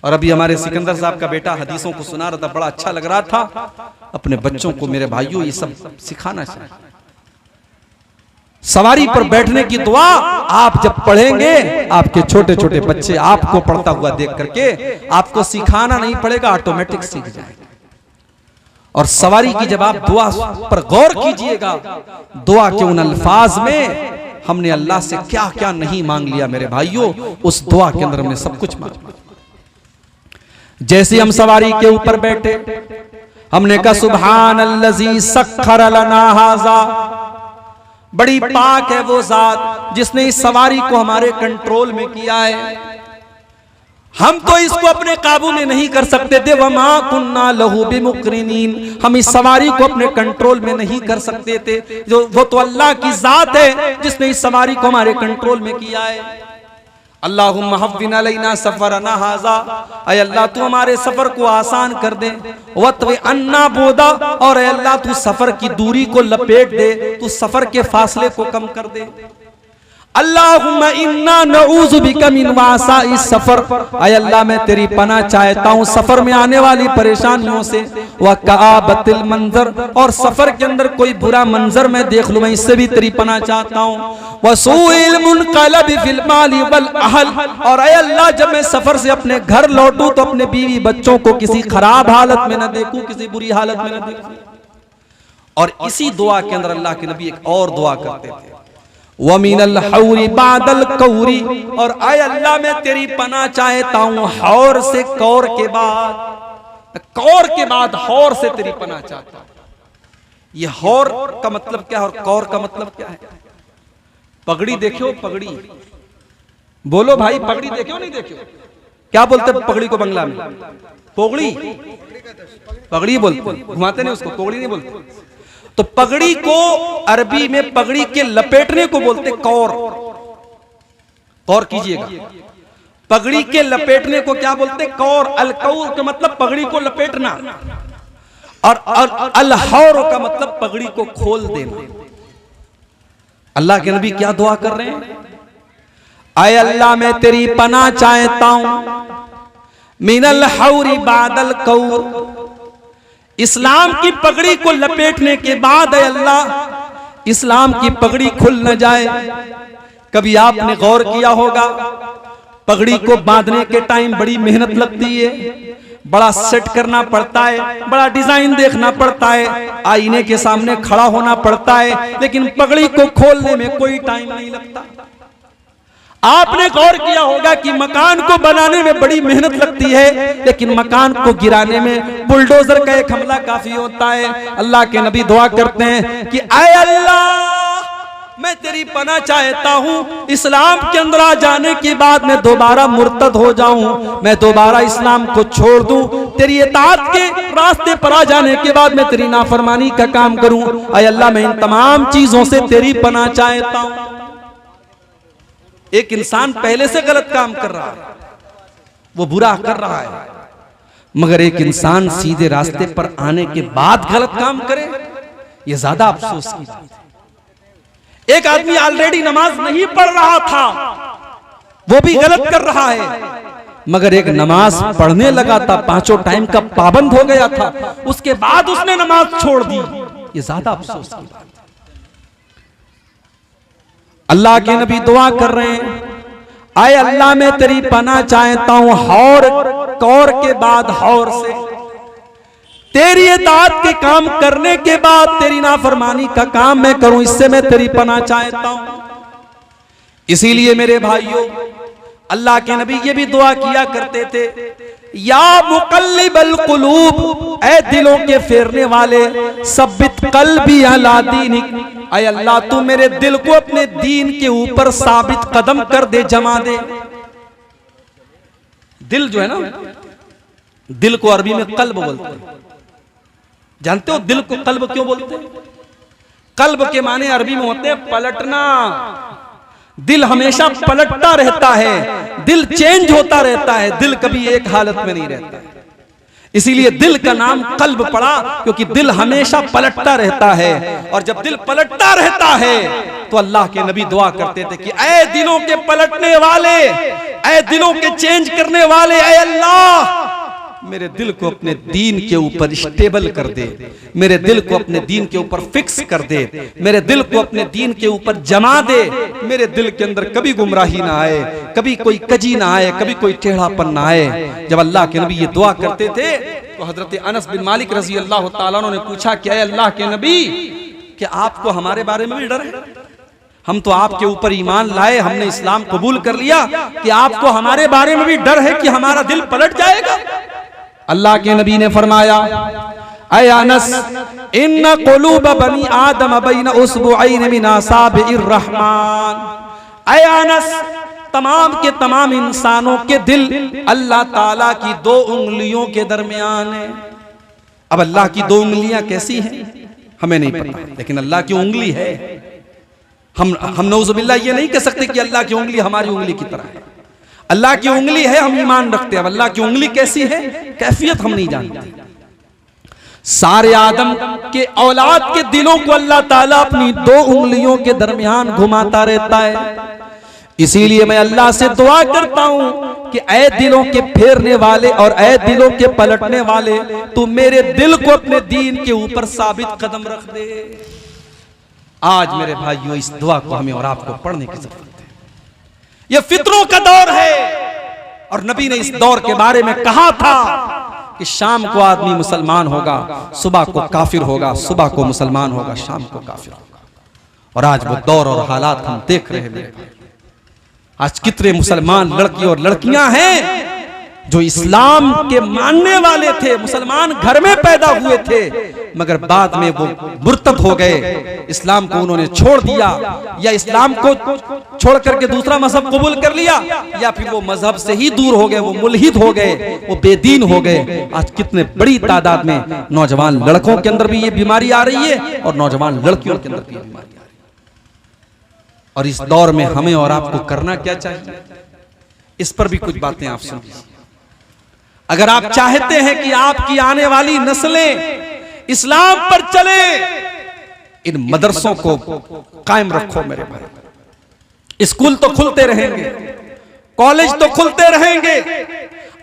और अभी हमारे सिकंदर साहब का बेटा हदीसों को सुना रहा था, बड़ा अच्छा लग रहा था। अपने बच्चों को मेरे भाइयों ये सब सिखाना चाहिए। सवारी पर बैठने की दुआ आप जब पढ़ेंगे, आपके छोटे छोटे बच्चे आपको पढ़ता हुआ देख करके आपको सिखाना नहीं पड़ेगा, ऑटोमेटिक सीख जाएंगे। और सवारी की जब आप दुआ पर गौर कीजिएगा, दुआ के उन अल्फाज में हमने अल्लाह से क्या क्या नहीं मांग लिया मेरे भाइयों, उस दुआ के अंदर हमने सब कुछ मांग लिया। जैसे हम सवारी के ऊपर बैठे, हमने कहा सुब्हानल्लज़ी सख्खर लना हाज़ा, बड़ी पाक है वो जात जिसने इस सवारी को हमारे कंट्रोल में किया है। हम तो इसको अपने काबू में नहीं कर सकते थे, वमा कुन्ना लहू बिमुक़रिनीन, हम इस सवारी को अपने कंट्रोल में नहीं कर सकते थे। जो वो तो अल्लाह की जात है जिसने इस सवारी को हमारे कंट्रोल में किया है। अल्लाहुम्मा हव्विन अलैना सफरना हाज़ा, ऐ अल्लाह तू हमारे सफर को आसान कर दे। वत्वी अन्ना बोदा, और ऐ अल्लाह तू सफर की दूरी को लपेट दे, तू सफर के फासले को कम कर दे। अल्लाहुम्मा इन्ना नऊज़ु बिका मिन वासाइ सफर, आय अल्लाह मैं तेरी पनाह चाहता हूँ सफर में आने वाली परेशानियों से, व कआबतिल मंजर, और सफर के अंदर कोई बुरा मंजर मैं देख लूं मैं इससे भी तेरी पनाह चाहता हूँ, व सूइल मुनक़लबि फिल माली वल अहल, और आय अल्लाह जब मैं सफर से अपने घर लौटूं तो अपने बीवी बच्चों को किसी खराब हालत में न देखूं, किसी बुरी हालत में न देखूं। और इसी दुआ के अंदर अल्लाह के नबी एक और दुआ करते थे, वमीनल हौरी बादल कौरी, और आय अल्लाह मैं तेरी पनाह चाहता हूं हौर से, कौर के बाद हौर से तेरी पनाह चाहता हूं। ये हौर का मतलब क्या है और कौर का मतलब क्या है? पगड़ी देखो, पगड़ी बोलो भाई, पगड़ी देखो नहीं देखो? क्या बोलते पगड़ी को बंगला में? पोगड़ी, पगड़ी बोलते, घुमाते नहीं उसको, पोगड़ी नहीं बोलते। तो पगड़ी को अरबी में पगड़ी के लपेटने को बोलते कौर। गौर कीजिएगा, पगड़ी के लपेटने को क्या बोलते? कौर। अलकौर का मतलब पगड़ी को लपेटना, और अलहौर का मतलब पगड़ी को खोल देना। अल्लाह के नबी क्या दुआ कर रहे हैं? आय अल्लाह मैं तेरी पनाह चाहता हूं मिनल हौरी बादल कौर, इस्लाम की पगड़ी को लपेटने के बाद है अल्लाह इस्लाम की पगड़ी खुल न जाए। कभी आपने गौर किया होगा, पगड़ी को बांधने के टाइम बड़ी मेहनत लगती है, बड़ा सेट करना पड़ता है, बड़ा डिजाइन देखना पड़ता है, आईने के सामने खड़ा होना पड़ता है, लेकिन पगड़ी को खोलने में कोई टाइम नहीं लगता। आपने गौर किया होगा कि मकान को बनाने में बड़ी मेहनत लगती है, लेकिन मकान को गिराने में बुलडोजर का एक हमला काफी होता है। अल्लाह के नबी दुआ करते हैं कि आय अल्लाह मैं तेरी पनाह चाहता हूँ इस्लाम के अंदर आ जाने के बाद मैं दोबारा मुर्तद हो जाऊं, मैं दोबारा इस्लाम को छोड़ दूं, तेरी इताअत के रास्ते पर आ जाने के बाद मैं तेरी नाफरमानी का काम करूं। आय अल्लाह मैं इन तमाम चीजों से तेरी पनाह चाहता हूं। एक इंसान पहले से गलत काम कर रहा है, वो बुरा कर रहा है, मगर एक इंसान सीधे रास्ते पर आने के बाद गलत काम करे, ये ज्यादा अफसोस की बात है। एक आदमी ऑलरेडी नमाज नहीं पढ़ रहा था, वो भी गलत कर रहा है, मगर एक नमाज पढ़ने लगा था, पांचों टाइम का पाबंद हो गया था, उसके बाद उसने नमाज छोड़ दी, ये ज्यादा अफसोस की बात है। अल्लाह के नबी दुआ कर रहे हैं, आए अल्लाह मैं तेरी पनाह चाहता हूं हौर, कौर के बाद हौर से, तेरी इताअत के काम करने के बाद तेरी नाफरमानी का काम मैं करूं, इससे मैं तेरी पनाह चाहता हूं। इसीलिए मेरे भाइयों, अल्लाह के नबी ये भी दुआ किया करते थे, या मुक़ल्लिबल क़ुलूब, ऐ दिलों के फेरने वाले, सब्बित क़ल्बी अला दीनिक, ऐ अल्लाह तू मेरे दिल को अपने दीन के ऊपर साबित कदम कर दे, जमा दे। दिल जो है ना, दिल को अरबी में कल्ब बोलते हैं। जानते हो दिल को कल्ब क्यों बोलते हैं? कल्ब के माने अरबी में होते हैं पलटना। दिल हमेशा पलटता रहता है, दिल चेंज होता रहता है, दिल कभी एक हालत में नहीं रहता है। इसीलिए दिल का नाम कल्ब पड़ा, क्योंकि दिल हमेशा पलटता रहता है, और जब दिल पलटता रहता है तो अल्लाह के नबी दुआ करते थे कि ऐ दिलों के पलटने वाले, ऐ दिलों के चेंज करने वाले, ऐ अल्लाह मेरे दिल को अपने दीन के ऊपर स्टेबल कर दे, मेरे दिल को अपने दीन के ऊपर फिक्स कर दे, मेरे दिल को अपने दीन के ऊपर जमा दे, मेरे दिल के अंदर कभी गुमराही ना आए, कभी कोई कजी ना आए, कभी कोई टेढ़ापन ना आए। जब अल्लाह के नबी ये दुआ करते थे तो हजरत अनस बिन मालिक रजी अल्लाह तआला अन्हु ने पूछा कि अल्लाह के नबी, क्या आपको हमारे बारे में भी डर है? हम तो आपके ऊपर ईमान लाए, हमने इस्लाम कबूल कर लिया, कि आपको हमारे बारे में भी डर है कि हमारा दिल पलट जाएगा? अल्लाह के नबी ने फरमाया, ऐ अनस, इन्ना क़ुलूब बनी आदम बैन उसबुअैन मिन असाबिर रहमान, ऐ अनस तमाम के तमाम इंसानों के दिल अल्लाह ताला की दो उंगलियों के दरमियान है। अब अल्लाह की दो उंगलियां कैसी हैं हमें नहीं पता, लेकिन अल्लाह की उंगली है। हम नऊज़ुबिल्लाह ये नहीं कह सकते कि अल्लाह की उंगली हमारी उंगली की तरह है। अल्लाह की उंगली है, हम ईमान रखते हैं। अब अल्लाह की उंगली कैसी है, कैफियत हम नहीं जानते। सारे आदम के औलाद के दिलों को अल्लाह ताला अपनी 2 उंगलियों के दरमियान घुमाता रहता है। इसीलिए मैं अल्लाह से दुआ करता हूं कि ऐ दिलों के फेरने वाले और ऐ दिलों के पलटने वाले, तू मेरे दिल को अपने दीन के ऊपर साबित कदम रख दे। आज मेरे भाइयों, इस दुआ को हमें और आपको पढ़ने की जरूरत है। यह फितरों का दौर है और नबी ने इस दौर के बारे में कहा था कि शाम को आदमी मुसलमान होगा, सुबह को काफिर होगा, सुबह को मुसलमान होगा, शाम को काफिर होगा। और आज वो दौर और हालात हम देख रहे हैं मेरे भाई। आज कितने मुसलमान लड़की और लड़कियां हैं जो इस्लाम के मानने वाले थे, मुसलमान घर में पैदा हुए थे, मगर बाद में वो मुर्तद हो गए, इस्लाम को उन्होंने छोड़ दिया, या इस्लाम को छोड़ करके दूसरा मजहब कबूल कर लिया, या फिर वो मजहब से ही दूर हो गए, वो मुल्हिद हो गए, वो बेदीन हो गए। आज कितने बड़ी तादाद में नौजवान लड़कों के अंदर भी ये बीमारी आ रही है और नौजवान लड़कियों के अंदर भी ये बीमारी आ रही है। और इस दौर में हमें और आपको करना क्या चाहिए, इस पर भी कुछ बातें आप सुन लीजिए। अगर आप चाहते हैं कि आपकी आने वाली नस्लें इस्लाम पर चले, इन मदरसों को कायम रखो मेरे भाई। स्कूल तो खुलते रहेंगे, कॉलेज तो खुलते रहेंगे,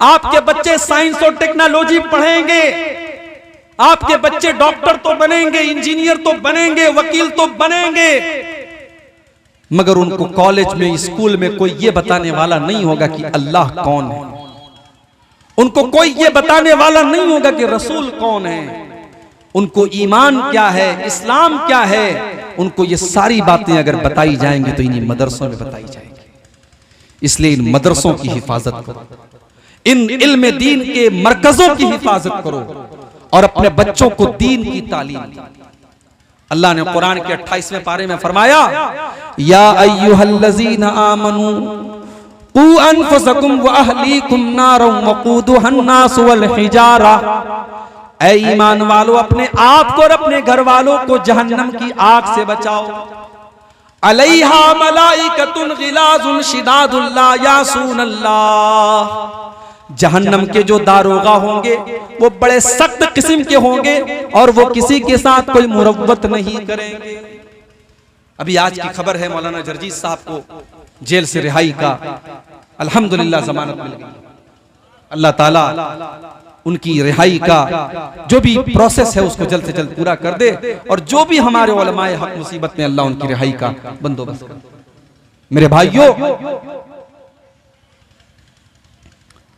आपके बच्चे साइंस और टेक्नोलॉजी पढ़ेंगे, आपके बच्चे डॉक्टर तो बनेंगे, इंजीनियर तो बनेंगे, वकील तो बनेंगे, मगर उनको कॉलेज में, स्कूल में कोई ये बताने वाला नहीं होगा कि अल्लाह कौन है। उनको कोई ये बताने वाला नहीं होगा कि रसूल कौन है, उनको ईमान क्या है, इस्लाम क्या है। उनको ये सारी बातें अगर बताई जाएंगी तो इन्हीं मदरसों में बताई जाएंगी। इसलिए इन मदरसों की हिफाजत करो, इन इल्म दीन के मरकजों की हिफाजत करो और अपने बच्चों को दीन की तालीम दो। अल्लाह ने कुरान के 28वें पारे में फरमाया, या अय्युहल्लज़ीना आमनू कू अनफुसकुम व अहलीकुम नारम वक़ूदुहा अन्नास वल हिजारा। ऐ ईमान वालों, अपने आप को और अपने घर वालों को जहन्नम की आग से बचाओ। अलैहा मलाइकतुन गिलाजुन शिदादुन ला यासूनल्लाह। जहन्नम के जो दारोगा होंगे वो बड़े सख्त किस्म के होंगे और वो किसी के साथ कोई मुरव्वत नहीं करेंगे। अभी आज की खबर है, मौलाना जर्जीस साहब को जेल से रिहाई का अल्हम्दुलिल्लाह जमानत मिल गई। अल्लाह ताला उनकी रिहाई का जो भी प्रोसेस है उसको जल्द से जल्द पूरा कर दे और जो भी हमारे उलमाए हक मुसीबत में, अल्लाह उनकी रिहाई का बंदोबस्त कर दे। मेरे भाइयों,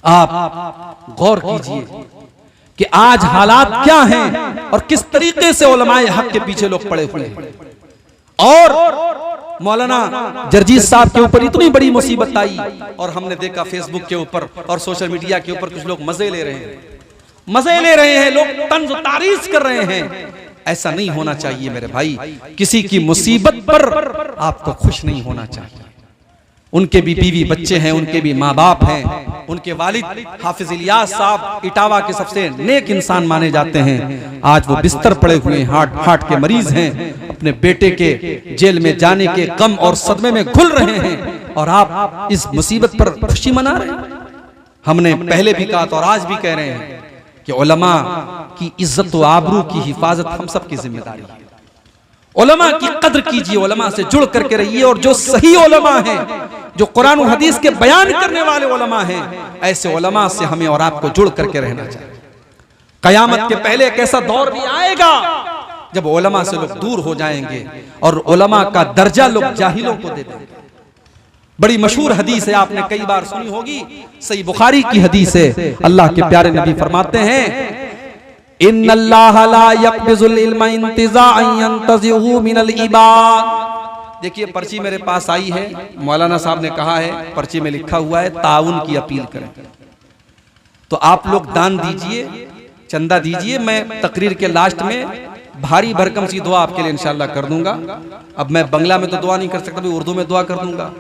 आप गौर कीजिए कि आज हालात क्या हैं और किस तरीके से उलमाए हक के पीछे लोग पड़े हुए हैं। और मौलाना जर्जीस साहब के ऊपर इतनी बड़ी मुसीबत आई और हमने देखा फेसबुक के ऊपर और सोशल मीडिया के ऊपर कुछ लोग मजे ले रहे हैं, लोग तंज तारीफ कर रहे हैं। ऐसा नहीं होना चाहिए मेरे भाई। किसी की मुसीबत पर आपको खुश नहीं होना चाहिए। उनके भी बीवी बच्चे हैं, उनके भी माँ बाप हैं। उनके वालिद हाफिज इलियास साहब इटावा के सबसे नेक इंसान माने जाते हैं। आज वो बिस्तर पड़े हुए हार्ट के मरीज हैं, अपने बेटे के जेल में जाने के गम और सदमे में घुल रहे हैं और आप इस मुसीबत पर खुशी मना रहे हैं। हमने पहले भी कहा और आज भी कह रहे हैं कि उलमा की इज्जत व आबरू की हिफाजत हम सब की जिम्मेदारी है। उलमा की कद्र कीजिए, उलमा से जुड़ करके रहिए और जो सही उलमा हैं, जो कुरान और हदीस के बयान करने वाले उलमा हैं, ऐसे उलमा से हमें और आपको जुड़ करके रहना चाहिए। कयामत के पहले एक ऐसा दौर भी आएगा जब उलमा से लोग दूर हो जाएंगे और उलमा का दर्जा लोग जाहिलों को दे देंगे। बड़ी मशहूर हदीस है, आपने कई बार सुनी होगी, सही बुखारी की हदीस है। अल्लाह के प्यारे नबी फरमाते हैं, इन्नल्लाह ला यक़बिज़ुल इल्मा इंतिज़ाअन यंतज़िहु मिनल इबाद। देखिए पर्ची मेरे पास आई है, मौलाना साहब ने कहा है, पर्ची में लिखा हुआ है ताउन की अपील करें। तो आप लोग दान दीजिए, चंदा दीजिए। मैं तकरीर के लास्ट में भारी भरकम सी दुआ आपके लिए इंशाअल्लाह कर दूंगा। अब मैं बंगला में तो दुआ नहीं कर सकता, उर्दू में दुआ कर दूंगा।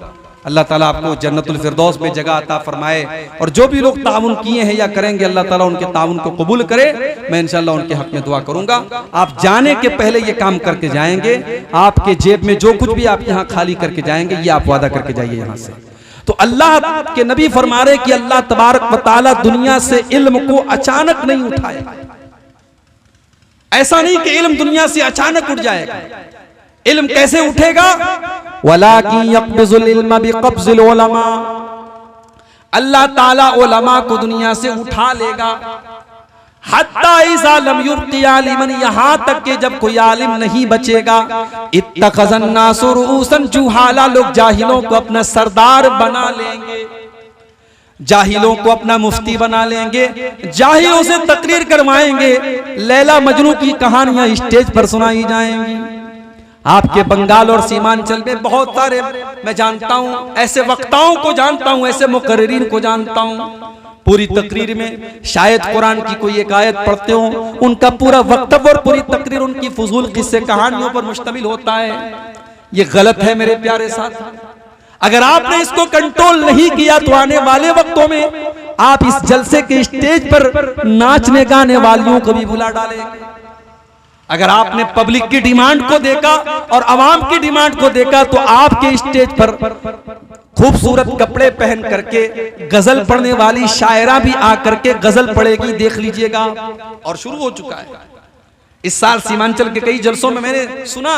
अल्लाह ताला आपको जन्नतुल फिरदौस में जगह अता फरमाए और जो भी लोग ताउन किए हैं या करेंगे, अल्लाह ताला उनके ताउन को कबूल करे। मैं इंशाअल्लाह उनके हक में दुआ करूंगा। आप जाने के पहले ये काम करके जाएंगे। आपके जेब में जो कुछ भी आप यहाँ खाली करके जाएंगे, ये आप वादा करके जाइए यहाँ से। तो अल्लाह के नबी फरमा रहे कि अल्लाह तबारक व तआला दुनिया से इल्म को अचानक नहीं उठाए। ऐसा नहीं कि इल्म दुनिया से अचानक उठ जाएगा। इल्म कैसे उठेगा? वलाकिन यक़बिज़ुल इल्म बिक़ब्ज़िल उलमा, अल्लाह ताला उलमा को दुनिया से उठा लेगा। हत्ता इज़ा लम युब्क़ि आलिमन, यहाँ तक कि जब कोई आलिम नहीं बचेगा। इत्तख़ज़न नासु रुऊसन जुहाला, लोग जाहिलों को अपना सरदार बना लेंगे, जाहिलों को अपना मुफ्ती बना लेंगे, जाहिलों से तकरीर करवाएंगे, लैला मजनू की कहानियां स्टेज पर सुनाई जाएंगी। आपके बंगाल और सीमांचल में बहुत सारे मैं जानता हूं, ऐसे वक्ताओं को जानता हूं, ऐसे मुकर्रिरीन को जानता हूं, पूरी तकरीर में शायद कुरान की कोई एक आयत पढ़ते हो, उनका पूरा वक्तव्य और पूरी तकरीर उनकी फजूल किस्से कहानियों पर मुश्तमिल होता है। ये गलत है मेरे प्यारे साथ। अगर आपने इसको कंट्रोल नहीं किया तो आने वाले वक्तों में आप इस जलसे के स्टेज पर नाचने गाने वालियों को भी बुला डालेंगे। अगर आपने पब्लिक की डिमांड को देखा और आवाम की डिमांड को देखा तो आपके स्टेज पर खूबसूरत कपड़े पहन करके गजल पढ़ने वाली शायरा भी आकर के गजल पढ़ेगी, देख लीजिएगा। और शुरू हो चुका है। इस साल सीमांचल के कई जलसों में मैंने सुना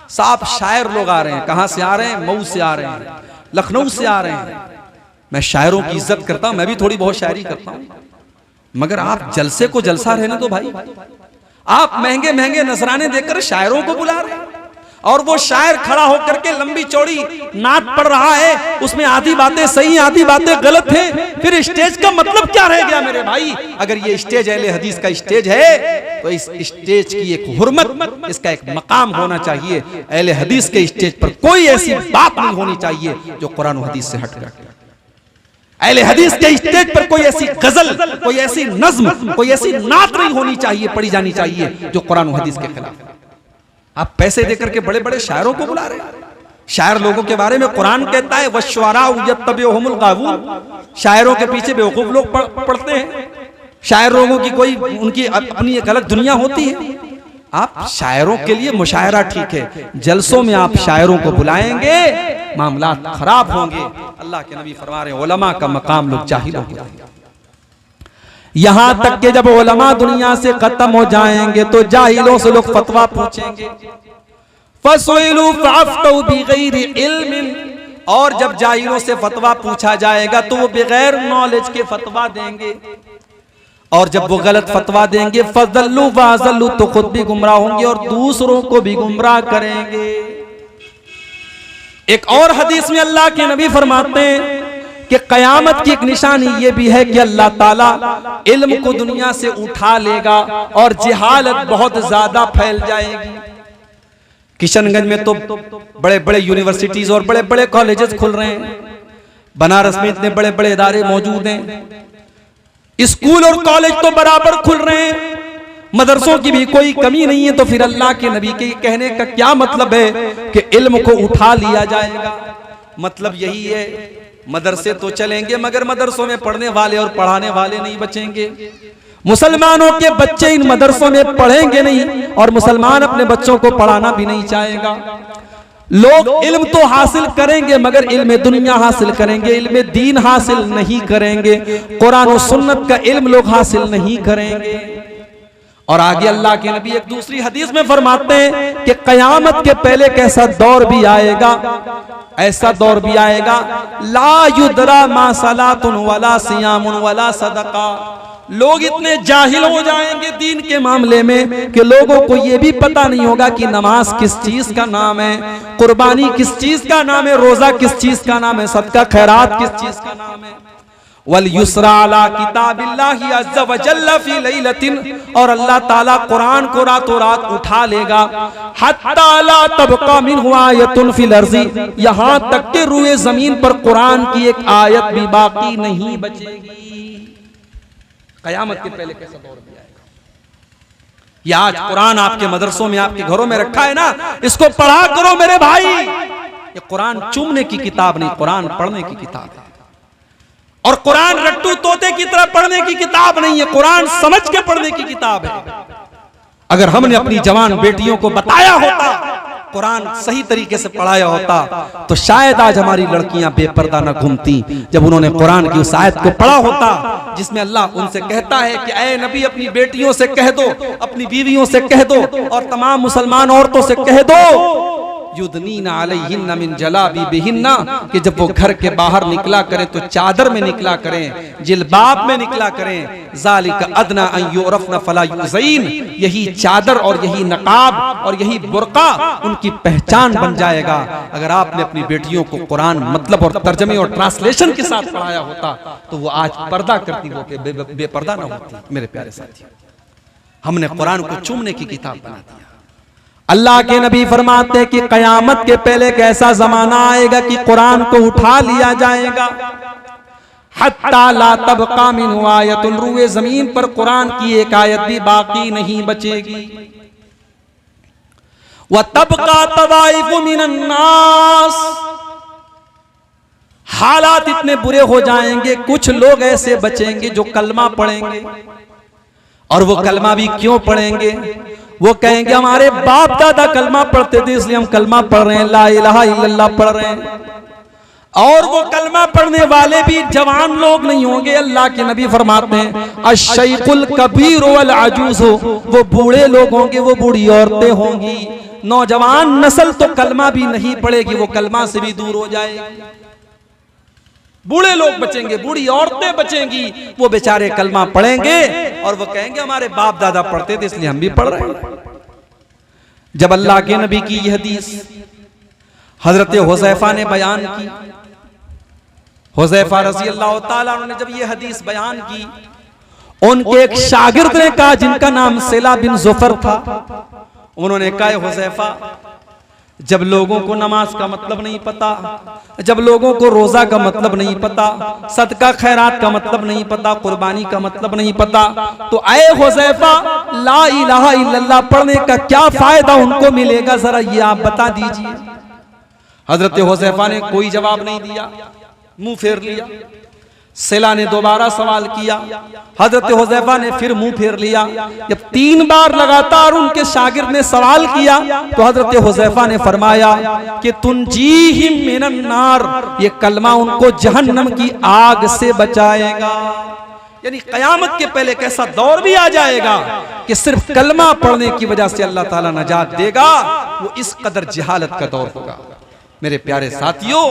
साहब शायर लोग आ रहे हैं। कहां से आ रहे हैं? मऊ से आ रहे हैं, लखनऊ से आ रहे हैं। मैं शायरों की इज्जत करता हूं, मैं भी थोड़ी बहुत शायरी करता हूं, मगर आप जलसे को जलसा रहने दो भाई। आप महंगे महंगे नजराने देकर शायरों को बुला रहे हैं और वो शायर खड़ा होकर के लंबी चौड़ी नात पढ़ रहा है, उसमें आधी बातें सही आधी बातें गलत हैं। फिर स्टेज का मतलब क्या रह गया मेरे भाई? अगर ये स्टेज अहले हदीस का स्टेज है तो इस स्टेज की एक हुर्मत, इसका एक मकाम होना चाहिए। अहले हदीस के स्टेज पर कोई ऐसी बात नहीं होनी चाहिए जो कुरान और हदीस से हटकर। अहले हदीस के स्टेज पर कोई ऐसी गजल, कोई ऐसी नज्म, कोई ऐसी नात नहीं होनी चाहिए, पढ़ी जानी चाहिए जो कुरान और हदीस के खिलाफ। आप पैसे देकर के बड़े बड़े शायरों को बुला रहे हैं। शायर लोगों के बारे में कुरान कहता है वश्शुअराउ यत्तबिउहुमुल गावून, शायरों के पीछे बेवकूफ लोग पढ़ते हैं। शायर लोगों की कोई उनकी अपनी एक अलग दुनिया होती है। आप शायरों के लिए मुशायरा ठीक है, जलसों में आप शायरों को बुलाएंगे मामला खराब होंगे। अल्लाह के नबी फरमा रहे हैं उलमा का मकाम लोग जाहिलों को देंगे। यहां तक कि जब उलमा दुनिया से खत्म हो जाएंगे तो जाहिलों से लोग फतवा पूछेंगे। फसइलू फअफ्तू बिगैरि इल्मिन, और जब जाहिलों से फतवा पूछा जाएगा तो वो बगैर नॉलेज के फतवा देंगे। और जब वो गलत फतवा देंगे फज़ल्लू वज़ल्लू, तो खुद भी गुमराह होंगे और दूसरों को भी गुमराह करेंगे। एक और हदीस में अल्लाह के नबी फरमाते हैं कि कयामत की एक निशानी ये भी है कि अल्लाह ताला इल्म को दुनिया से उठा लेगा और जिहालत बहुत ज्यादा फैल जाएगी। किशनगंज में तो बड़े बड़े यूनिवर्सिटीज और बड़े बड़े कॉलेजेस खुल रहे हैं। बनारस में इतने बड़े बड़े इदारे मौजूद हैं। स्कूल और कॉलेज तो बराबर खुल रहे हैं, मदरसों की भी कोई कमी नहीं है। तो फिर अल्लाह के नबी के कहने का क्या मतलब है कि इल्म को उठा लिया जाएगा? मतलब यही है, मदरसे तो चलेंगे मगर मदरसों में पढ़ने वाले और पढ़ाने वाले नहीं बचेंगे। मुसलमानों के बच्चे इन मदरसों में पढ़ेंगे नहीं और मुसलमान अपने बच्चों को पढ़ाना भी नहीं चाहेगा। लोग इल्म तो हासिल करेंगे मगर इल्म दुनिया हासिल करेंगे, इल्म दीन हासिल नहीं करेंगे। कुरान और सुन्नत का इल्म लोग हासिल नहीं करेंगे। और आगे अल्लाह के नबी एक दूसरी हदीस में फरमाते हैं कि कयामत के पहले कैसा दौर भी आएगा, ऐसा दौर भी आएगा ला युदरा मा सलातुन वला सियामुन वला सदका। लोग इतने जाहिल हो जाएंगे दीन के मामले में कि लोगों को यह भी पता नहीं होगा कि नमाज किस चीज का नाम है, कुर्बानी किस चीज का नाम है, रोजा किस चीज का नाम है, सदका खैरात किस चीज का नाम है। वल युसरा अला किताबिल्लाहि अज़्ज़ा व जल्ला फी लैलतिन, और अल्लाह ताला कुरान को रातों रात उठा लेगा। हत्ता ला तबका मिनहु आयतुन फिल अर्ज़ि, यहां तक कि रूए जमीन पर कुरान की एक आयत भी बाकी नहीं बचेगी। कयामत के पहले कैसा दौर भी आएगा। ये आज कुरान आपके मदरसों में आपके घरों में रखा है ना, इसको पढ़ा करो मेरे भाई। ये कुरान चूमने की किताब नहीं, कुरान पढ़ने की किताब है। और कुरान रट्टू तोते की तरह पढ़ने की किताब नहीं है, कुरान समझ के पढ़ने की किताब है। अगर हमने अपनी जवान बेटियों को बताया होता कुरान सही तरीके से पढ़ाया होता तो शायद आज हमारी लड़कियां बेपर्दा न घूमती। जब उन्होंने कुरान की उस आयत को पढ़ा होता जिसमें अल्लाह उनसे कहता है कि ऐ नबी अपनी बेटियों से कह दो, अपनी बीवियों से कह दो और तमाम मुसलमान औरतों से कह दो युदनीना अलैहिन्ना मिन जलाबिबिहिन्ना कि जब वो घर के बाहर निकला करें तो चादर में निकला करें, जिलबाब में निकला करें। ज़ालिका अदना अन युरफ़ना फला युज़ीन, यही चादर और यही नकाब और यही बुर्का उनकी पहचान बन जाएगा। अगर आपने अपनी बेटियों को कुरान मतलब और तर्जमे और ट्रांसलेशन के साथ पढ़ाया होता तो वो आज पर्दा करती हो के बेपर्दा ना होती। मेरे प्यारे साथियों, हमने कुरान को चूमने की किताब बना दिया। अल्लाह के नबी फरमाते कि कयामत के पहले एक ऐसा जमाना आएगा कि कुरान को उठा लिया जाएगा, हत्ता ला तबका मिन आयतुन, रूए जमीन पर कुरान की एक आयत भी बाकी नहीं बचेगी। व तबका तवाइफु मिनन नास, हालात इतने बुरे हो जाएंगे, कुछ लोग ऐसे बचेंगे जो कलमा पढ़ेंगे। और वो कलमा भी क्यों पढ़ेंगे? वो कहेंगे हमारे बाप दादा कलमा पढ़ते थे इसलिए हम कलमा पढ़ रहे हैं, ला इलाहा इल्लल्लाह पढ़ रहे हैं। और वो कलमा पढ़ने वाले भी जवान लोग नहीं होंगे। अल्लाह के नबी फरमाते हैं अश-शैखुल कबीर वल अजूज, वो बूढ़े लोग होंगे, वो बूढ़ी औरतें होंगी। नौजवान नस्ल तो कलमा भी नहीं पढ़ेगी, वो कलमा से भी दूर हो जाएगी। बूढ़े लोग बचेंगे, बूढ़ी औरतें बचेंगी, वो बेचारे कलमा पढ़ेंगे और वो कहेंगे हमारे बाप दादा पढ़ते थे इसलिए हम भी पढ़ रहे हैं। जब अल्लाह के नबी की यह हदीस हजरत हुज़ैफा ने बयान की, हुज़ैफा रज़ी अल्लाह ताला अन्हु ने जब ये हदीस बयान की, उनके एक शागिर्द ने कहा जिनका नाम सिला बिन ज़ुफ़र था, उन्होंने कहा हुज़ैफा, जब लोगों को नमाज का मतलब नहीं पता, जब लोगों को रोजा का मतलब नहीं पता, सदका खैरात का मतलब नहीं पता, कुर्बानी का मतलब नहीं पता, तो आए हुज़ैफा ला इलाहा इल्लल्लाह पढ़ने का क्या फायदा उनको मिलेगा, जरा ये आप बता दीजिए। हजरत हुज़ैफा ने कोई जवाब नहीं दिया, मुंह फेर लिया। सिला ने दोबारा सवाल किया, हजरत हुज़ैफा ने फिर मुंह फेर लिया। जब 3 बार लगातार उनके शागिर्द ने सवाल किया तो हजरत हुज़ैफा ने फरमाया कि तुनजीहिम मिनन नार, ये कलमा उनको जहन्नम की आग से बचाएगा। यानी कयामत के पहले एक ऐसा दौर भी आ जाएगा कि सिर्फ कलमा पढ़ने की वजह से अल्लाह ताला नजात देगा। वो इस कदर जहालत का दौर होगा। मेरे प्यारे साथियों,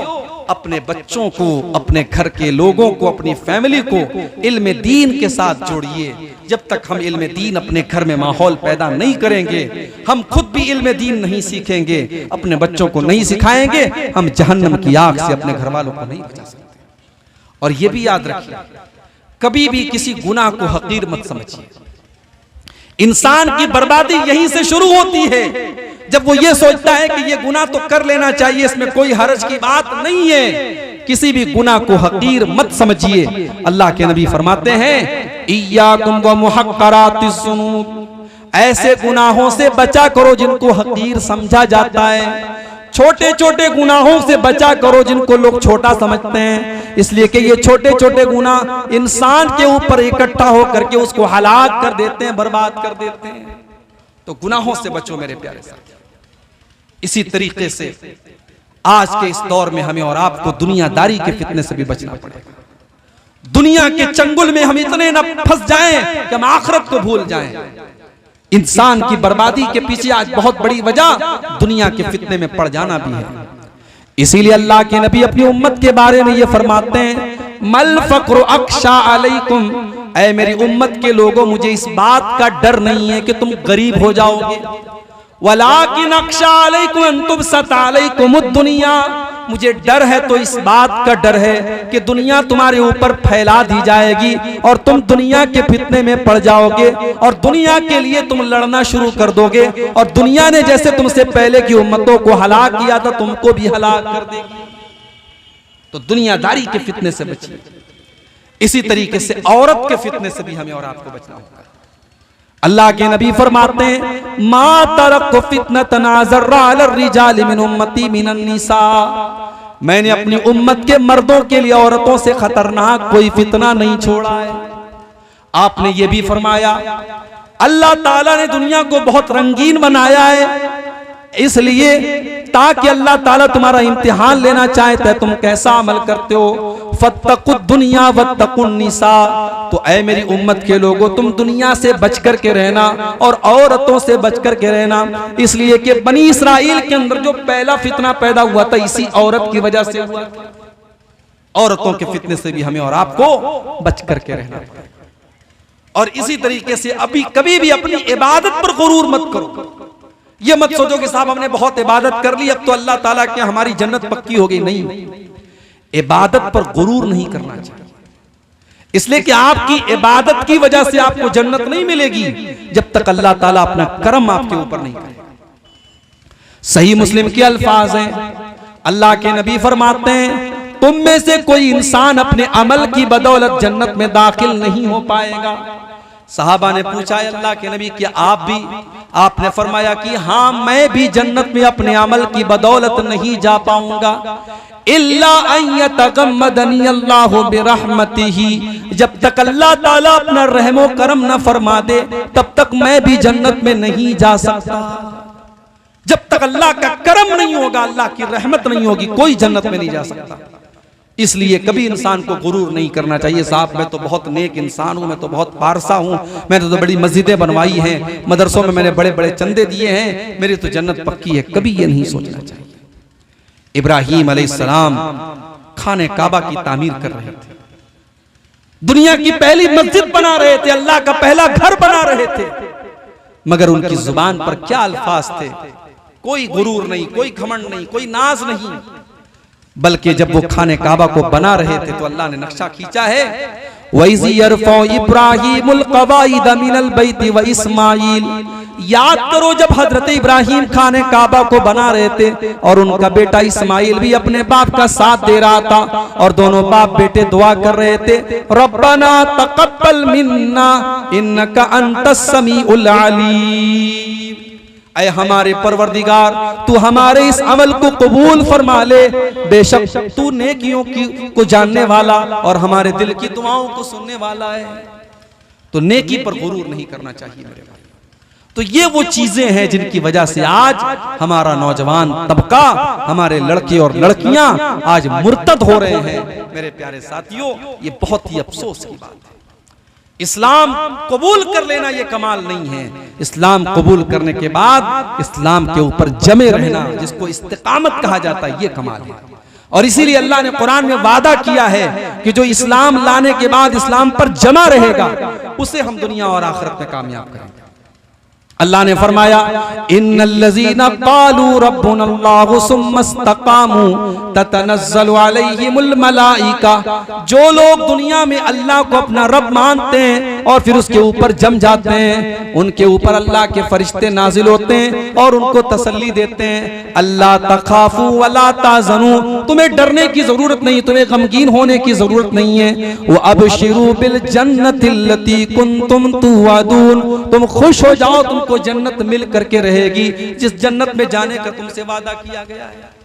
अपने बच्चों को, अपने घर के लोगों को, अपनी फैमिली को इल्म दीन के साथ जोड़िए। जब तक हम इल्म दीन अपने घर में माहौल पैदा नहीं करेंगे, हम खुद भी इल्म दीन नहीं सीखेंगे, अपने बच्चों को नहीं सिखाएंगे, हम जहन्नम की आग से अपने घर वालों को नहीं बचा सकते। और ये भी याद रखिए, कभी भी किसी गुनाह को हकीर मत समझिए। इंसान की बर्बादी यहीं से शुरू होती है, जब वो ये सोचता है कि ये गुनाह तो कर लेना चाहिए, इसमें कोई हर्ज की बात नहीं है। किसी भी गुनाह को हकीर मत समझिए। अल्लाह के नबी फरमाते हैं इय्याकुम व मुहक्करातिज़ ज़ुनूब, ऐसे गुनाहों से बचा करो जिनको हकीर समझा जाता है। छोटे छोटे गुनाहों से बचा करो जिनको लोग छोटा समझते हैं, इसलिए कि ये छोटे छोटे गुनाह इंसान के ऊपर इकट्ठा होकर के उसको हलाक कर देते हैं, बर्बाद कर देते हैं। तो गुनाहों से बचो मेरे प्यारे साथी। इसी तरीके से आज के इस दौर में हमें और आपको दुनियादारी के फितने से भी बचना पड़ेगा। दुनिया के चंगुल में हम इतने न फंस जाएं कि हम आखिरत को भूल जाएं। इंसान की बर्बादी के पीछे आज बहुत बड़ी वजह दुनिया के फितने में पड़ जाना भी है। इसीलिए अल्लाह के नबी अपनी उम्मत के बारे में ये फरमाते हैं मल फक्र अख्शा अलैकुम, ऐ मेरी उम्मत के लोगों, मुझे इस बात का डर नहीं है कि तुम गरीब हो जाओगे। वलाकिन अख्शा अलैकुम अन तुबसत अलैकुमुद दुनिया, मुझे डर है तो इस बात का डर है कि दुनिया तुम्हारे ऊपर फैला दी जाएगी और तुम दुनिया के फितने में पड़ जाओगे और दुनिया के लिए तुम लड़ना शुरू कर दोगे, और दुनिया ने जैसे तुमसे पहले की उम्मतों को हलाक किया था तुमको भी हलाक कर देगी। तो दुनियादारी के फितने से बचिए। इसी तरीके से औरत के फितने से भी हमें और आपको बचना होगा। अल्लाह के नबी फरमाते हैं मा तरक्तु फितनतन अज़र्रा अला रिजाल मिन उम्मती मिनन निसा, मैंने अपनी उम्मत के मर्दों के लिए औरतों से खतरनाक कोई फितना नहीं छोड़ा है। आपने ये भी फरमाया अल्लाह ताला ने दुनिया को बहुत रंगीन बनाया है, इसलिए ताकि अल्लाह ताला तुम्हारा इम्तिहान लेना चाहता है तुम कैसा अमल करते हो। फत्तकुद दुनिया वत्तकुन निसा, तो ऐ मेरी उम्मत के लोगों तुम दुनिया से बच कर के रहना और औरतों से बच कर के रहना। इसलिए कि बनी इसराइल के अंदर जो पहला फितना पैदा हुआ था इसी औरत की वजह से हुआ। औरतों के फितने से भी हमें और आपको बच कर के रहना। और इसी तरीके से अभी कभी भी अपनी इबादत पर गुरूर मत करो। ये मत सोचो कि साहब हमने बहुत इबादत कर ली अब तो अल्लाह ताला के हमारी जन्नत पक्की हो गई। नहीं, इबादत पर गुरूर नहीं करना चाहिए, इसलिए कि आपकी इबादत की वजह से आपको जन्नत नहीं मिलेगी जब तक अल्लाह ताला अपना करम आपके ऊपर नहीं करेगा। सही मुस्लिम के अल्फाज हैं, अल्लाह के नबी फरमाते हैं तुम में से कोई इंसान अपने अमल की बदौलत जन्नत में दाखिल नहीं हो पाएगा। सहाबा ने पूछा अल्लाह के नबी क्या आप भी? आपने फरमाया कि हाँ मैं भी जन्नत में अपने अमल की बदौलत नहीं जा पाऊंगा। इल्ला अन यतगम्मदनी अल्लाहु बिरहमतिही, जब तक अल्लाह ताला अपना रहमो करम न फरमा दे तब तक मैं भी जन्नत में नहीं जा सकता। जब तक अल्लाह का करम नहीं होगा, अल्लाह की रहमत नहीं होगी, कोई जन्नत में नहीं जा सकता। इसलिए कभी इंसान को गुरूर नहीं करना चाहिए साहब मैं तो बहुत नेक इंसान हूं, मैं तो बहुत पारसा हूं, मैंने तो बड़ी मस्जिदें बनवाई हैं, मदरसों में मैंने बड़े बड़े चंदे दिए हैं, मेरी तो जन्नत पक्की है। कभी ये नहीं सोचना चाहिए। इब्राहीम अलैहिस्सलाम खाने काबा की तामीर कर रहे थे, दुनिया की पहली मस्जिद बना रहे थे, अल्लाह का पहला घर बना रहे थे, मगर उनकी जुबान पर क्या अल्फाज थे? कोई गुरूर नहीं, कोई घमंड नहीं, कोई नाज नहीं, बल्कि जब वो खाने काबा को बना रहे थे तो अल्लाह ने नक्शा खींचा है वैज़ी यरफ़ौ इब्राहीमुल क़वाइद मिनल बैति व इस्माईल। याद करो जब हजरत इब्राहिम खाने काबा को बना रहे थे और उनका बेटा इस्माईल भी अपने बाप का साथ दे रहा था और दोनों बाप बेटे दुआ कर रहे थे रब्बना तक़ब्बल मिन्ना इन्नका अंतस समीउल अलीम। ऐ हमारे परवरदिगार तू हमारे इस अमल को कबूल फरमा ले, बेशक तू नेकियों की को जानने वाला और हमारे दिल की दुआओं को सुनने वाला है। तो नेकी पर गुरूर नहीं करना चाहिए मेरे भाई। तो ये वो चीजें हैं जिनकी वजह से आज हमारा नौजवान तबका, हमारे लड़के और लड़कियां आज मुर्तद हो रहे हैं। मेरे प्यारे साथियों ये बहुत ही अफसोस की बात है। इस्लाम कबूल कर लेना ये कमाल नहीं है, इस्लाम कबूल करने के बाद इस्लाम के ऊपर जमे रहना जिसको इस्तिकामत कहा जाता है ये कमाल है। और इसीलिए अल्लाह ने कुरान में वादा किया है कि जो इस्लाम लाने के बाद इस्लाम पर जमा रहेगा उसे हम दुनिया और आखिरत में कामयाब करेंगे। अल्लाह ने फरमाया इन्नल्लज़ीना क़ालू रब्बुनल्लाहु सुम्मा इस्तक़ामू ततनज़्ज़लु अलैहिमुल मलाइका, जो लोग दुनिया में अल्लाह को अपना रब मानते हैं और फिर उसके ऊपर जम जाते हैं उनके ऊपर अल्लाह के फरिश्ते नाजिल होते हैं और उनको तसल्ली देते हैं अल्लाह तखाफू वला ताज़नू, तुम्हें डरने की जरूरत नहीं, तुम्हें गमगीन होने की जरूरत नहीं है। व अबशिरू बिल जन्नतिल्लती कुंतुम तुअदून, तुम खुश हो जाओ तुमको जन्नत मिल करके रहेगी जिस जन्नत में जाने का तुमसे वादा किया गया है।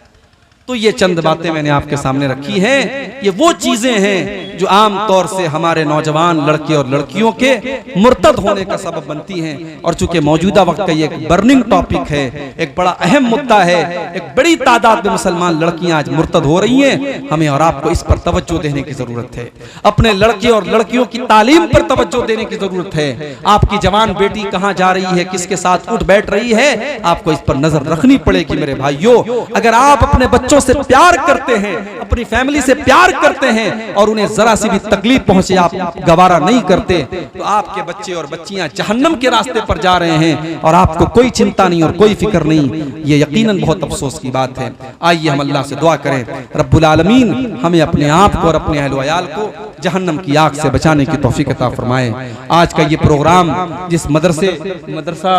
तो ये चंद बातें मैंने आपके सामने रखी हैं, ये वो चीजें हैं जो आम तौर से हमारे नौजवान लड़के और लड़कियों के मुर्तद होने का सबब बनती हैं। और चूंकि मौजूदा वक्त का ये एक बर्निंग टॉपिक है, एक बड़ा अहम मुद्दा है, एक बड़ी तादाद में मुसलमान लड़कियां आज मुर्तद हो रही हैं, हमें और आपको इस पर तवज्जो देने की जरूरत है। अपने लड़के और लड़कियों की तालीम पर तवज्जो देने की जरूरत है। आपकी जवान बेटी कहाँ जा रही है, किसके साथ उठ बैठ रही है, आपको इस पर नजर रखनी पड़ेगी मेरे भाइयों। अगर आप अपने बच्चों से प्यार करते हैं, अपनी फैमिली से प्यार करते हैं और उन्हें जरा सी भी तकलीफ पहुंचे आप गवारा नहीं करते तो आपके बच्चे और बच्चियां जहन्नम के रास्ते पर जा रहे हैं और आपको कोई चिंता नहीं और कोई फिक्र नहीं। ये यकीनन बहुत अफसोस की बात है। आइए हम अल्लाह से दुआ करें रब्बुल आलमीन हमें अपने आप को और अपने अहल वयाल को जहन्नम की आग से बचाने की तौफीक अता फरमाए। आज का ये प्रोग्राम जिस मदरसा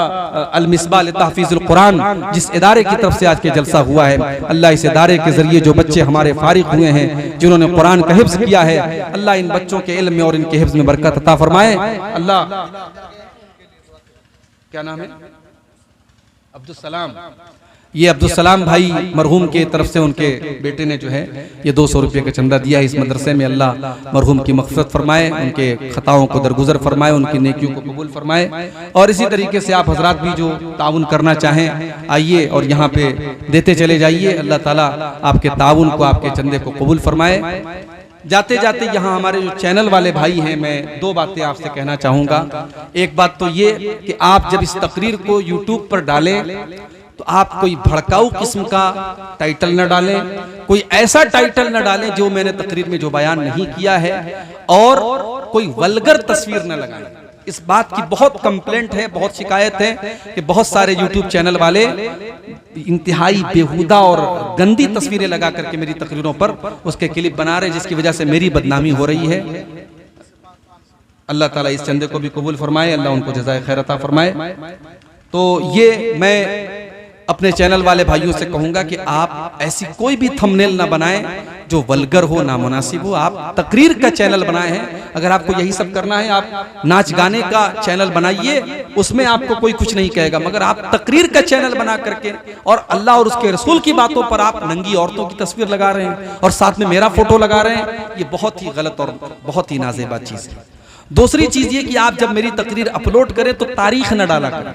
अल मिसबाह लितहफ़ीज़ुल कुरान जिस इदारे की तरफ से आज के जलसा हुआ है, अल्लाह इस इदारे के जरिए जो बच्चे हमारे फारिग हुए हैं जिन्होंने कुरान का हिफ्ज़ किया है, अल्लाह इन बच्चों के इल्म में और इनके हिफ्ज़ में बरकत अता फरमाए। अल्लाह क्या नाम है? अब्दुल सलाम। ये अब्दुल सलाम भाई मरहूम के तरफ से उनके बेटे ने जो है ये 200 रुपये का चंदा दिया है इस मदरसे में। अल्लाह मरहूम की मग़फ़िरत फरमाए, उनके खताओं को दरगुजर फरमाए, उनकी नेकियों को कबूल फरमाए। और इसी तरीके से आप हजरात भी जो ताउन करना चाहें आइए और यहाँ पे देते चले जाइए। अल्लाह ताला आपके ताउन को, आपके चंदे को कबूल फरमाए। जाते जाते यहाँ हमारे जो चैनल वाले भाई हैं, मैं 2 बातें आपसे कहना चाहूँगा। एक बात तो ये कि आप जब इस तकरीर को यूट्यूब पर डालें तो आप कोई भड़काऊ किस्म का टाइटल न डालें, कोई ऐसा टाइटल न डालें जो मैंने तकरीर में जो बयान नहीं किया है, और कोई वल्गर तस्वीर न लगाएं। इस बात की बहुत कंप्लेंट है, बहुत शिकायत है कि बहुत सारे यूट्यूब चैनल वाले इंतहाई बेहुदा और गंदी तस्वीरें लगा करके मेरी तकरीरों पर उसके क्लिप बना रहे हैं, जिसकी वजह से मेरी बदनामी हो रही है। अल्लाह ताला इस चंदे को भी कबूल फरमाए, अल्लाह उनको जज़ाए खैर अता फरमाए। तो ये मैं अपने चैनल वाले भाइयों से कहूंगा कि आप ऐसी कोई भी थंबनेल ना बनाएं जो वल्गर हो, नामुनासिब हो। आप तकरीर का चैनल बनाए हैं, अगर आपको यही सब करना है आप नाच गाने का चैनल बनाइए, उसमें आपको कोई कुछ नहीं कहेगा। मगर आप तकरीर का चैनल बना करके और अल्लाह और उसके रसूल की बातों पर आप नंगी औरतों की तस्वीर लगा रहे हैं और साथ में मेरा फोटो लगा रहे हैं, ये बहुत ही गलत और बहुत ही नाज़ेबा चीज़ है। दूसरी चीज़ ये कि आप जब मेरी तकरीर अपलोड करें तो तारीख न डाला करें।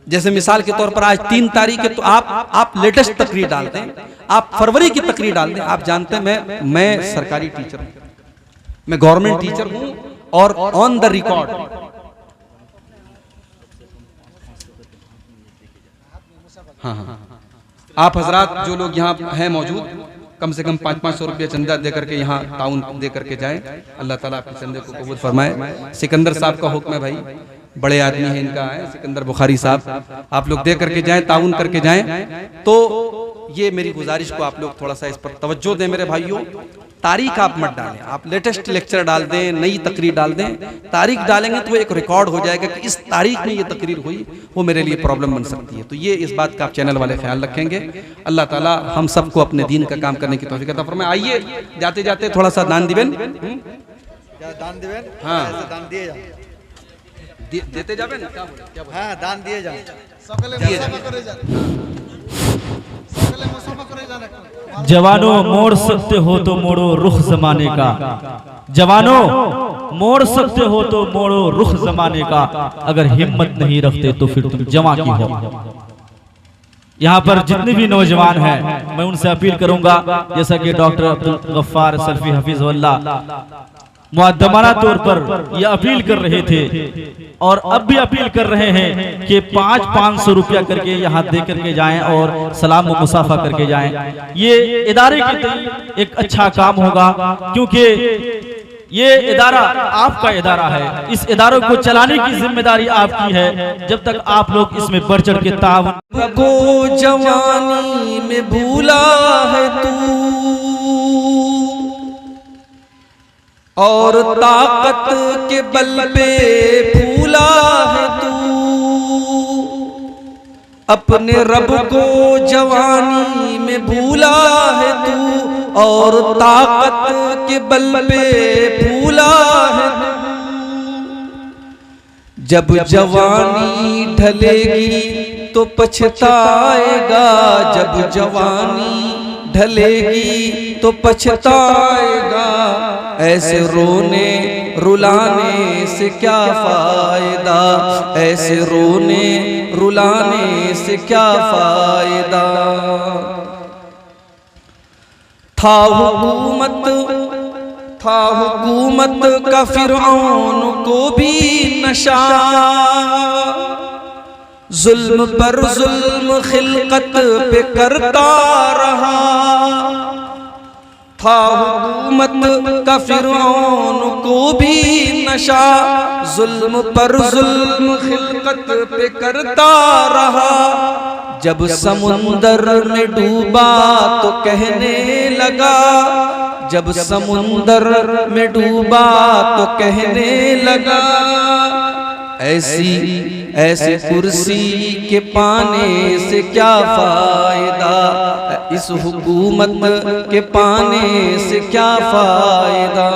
जैसे मिसाल के तौर पर आज 3 तारीख है तो आप लेटेस्ट तकरीर डाल दें, आप फरवरी की तकरीर डाल दें। आप जानते हैं मैं सरकारी टीचर हूं, मैं गवर्नमेंट टीचर हूं और ऑन द रिकॉर्ड हाँ आप हजरात जो लोग यहाँ हैं मौजूद, कम से कम 500-500 रुपया चंदा दे करके यहाँ ताउन दे करके जाएं। अल्लाह ताला आपके चंदे को कबूल फरमाए। सिकंदर साहब का हुक्म है भाई, बड़े आदमी है इनका है सिकंदर बुखारी साहब, आप लोग दे करके जाएं, ताउन करके जाएं। तो ये मेरी गुजारिश को आप लोग थोड़ा सा इस पर तवज्जो दें मेरे भाइयों। तारीख आप मत डालें, आप लेटेस्ट लेक्चर डाल दें, नई तकरीर डाल दें। तारीख डालेंगे तो वो एक रिकॉर्ड हो जाएगा कि इस तारीख में ये तकरीर हुई, वो मेरे लिए प्रॉब्लम बन सकती है। तो ये इस बात का आप चैनल वाले ख्याल रखेंगे। अल्लाह ताला हम सबको अपने दीन का काम करने की तौफीक अता फरमाए। आइए जाते जाते थोड़ा सा दान दिवेन, हाँ दान दिए जाओ, देते जाबे ना, हाँ दान दिए जाओ, जवानों मोड़ सकते हो तो मोड़ो रुख जमाने का, जवानों मोड़ सकते हो तो मोड़ो रुख जमाने का, अगर हिम्मत नहीं रखते तो फिर तुम जवां की हो। यहाँ पर जितने भी नौजवान हैं मैं उनसे अपील करूंगा, जैसा कि डॉक्टर अब्दुल गफ्फार सल्फी हफीज़ुल्लाह मुअद्दमाना तौर पर यह अपील कर रहे थे और अब भी अपील कर रहे हैं कि 500 रुपया करके यहाँ दे करके जाएं और सलाम व मुसाफा करके जाएं। ये इदारे के एक अच्छा काम होगा, क्योंकि ये इदारा आपका इदारा है, इस इदारों को चलाने की जिम्मेदारी आपकी है। जब तक आप लोग इसमें बढ़ चढ़ के ताउन को जवानी में भूला है तू और ताकत के बल पे फूला है तू, अपने रब को जवानी में भूला है तू और ताकत के बल पे फूला है तू। जब जवानी ढलेगी तो पछताएगा, जब जवानी ढलेगी तो पछताएगा, ऐसे रोने रुलाने से क्या फायदा, ऐसे रोने रुलाने से क्या फायदा। था हुकूमत का फिरौन को भी नशा, जुल्म पर जुल्म खिलकत पे करता रहा। था हुकूमत का फिरौन को भी नशा, जुल्म पर जुल्म खिलकत पे करता रहा। जब समुंदर में डूबा तो कहने लगा, जब समुंदर में डूबा तो कहने लगा, ऐसी कुर्सी के पाने से क्या फायदा, इस हुकूमत के पाने से क्या फायदा।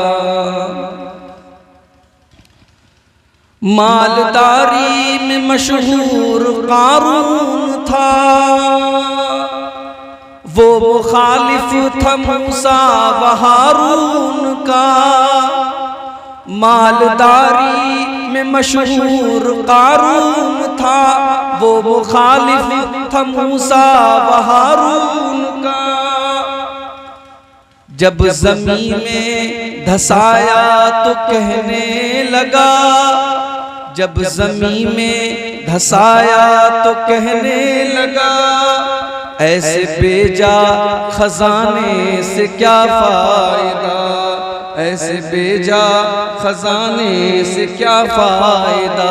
मालदारी में मशहूर कारून था, वो मुखालिफ था मूसा व हारून का, मालदारी में मशहूर कारून था, वो मुखालिफ था मूसा व हारून का। जब ज़मीन में धसाया तो कहने लगा, जब ज़मीन में धसाया तो कहने लगा, ऐसे बेजा खजाने से क्या फायदा, ऐसे बेजा खजाने से क्या फायदा।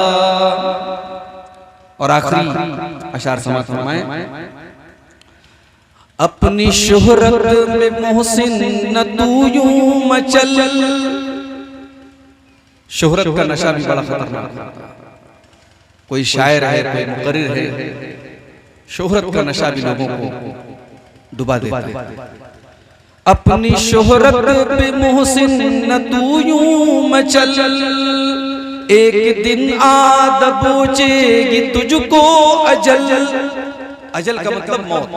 और आखिरी अशार समाप्त फरमाए, अपनी शोहरत में मोहसिन न तू यूं मचल। शोहरत का नशा भी बड़ा खतरनाक है। कोई शायर है, कोई मुकर्रिर है, शोहरत का नशा भी लोगों को डुबा देता है। अपनी शोहरत पे मोहसिन न तू यूं मचल, एक दिन आ दबोचेगी तुझको अजल। अजल का मतलब मौत।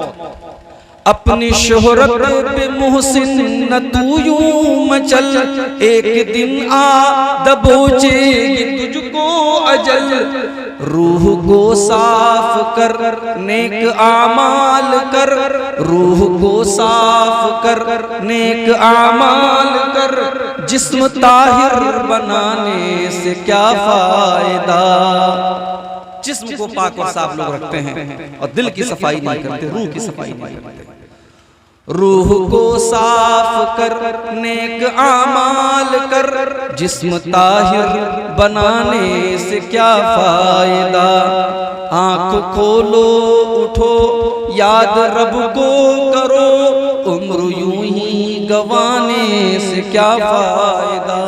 अपनी शोहरत पे मोहसिन न तू यूं मचल, एक दिन आ दबोचेगी तुझको अजल। रूह को साफ कर नेक आमाल कर, रूह को साफ कर नेक आमाल कर, जिस्म ताहिर बनाने से क्या फायदा। जिस्म को पाक और साफ लोग रखते हैं और दिल की सफाई नहीं करते, रूह की सफाई नहीं करते। रूह को साफ कर नेक आमाल कर, जिस्म ताहिर बनाने से क्या फायदा। आंख खोलो उठो याद रब को करो, उम्र यूं ही गवाने से क्या फायदा।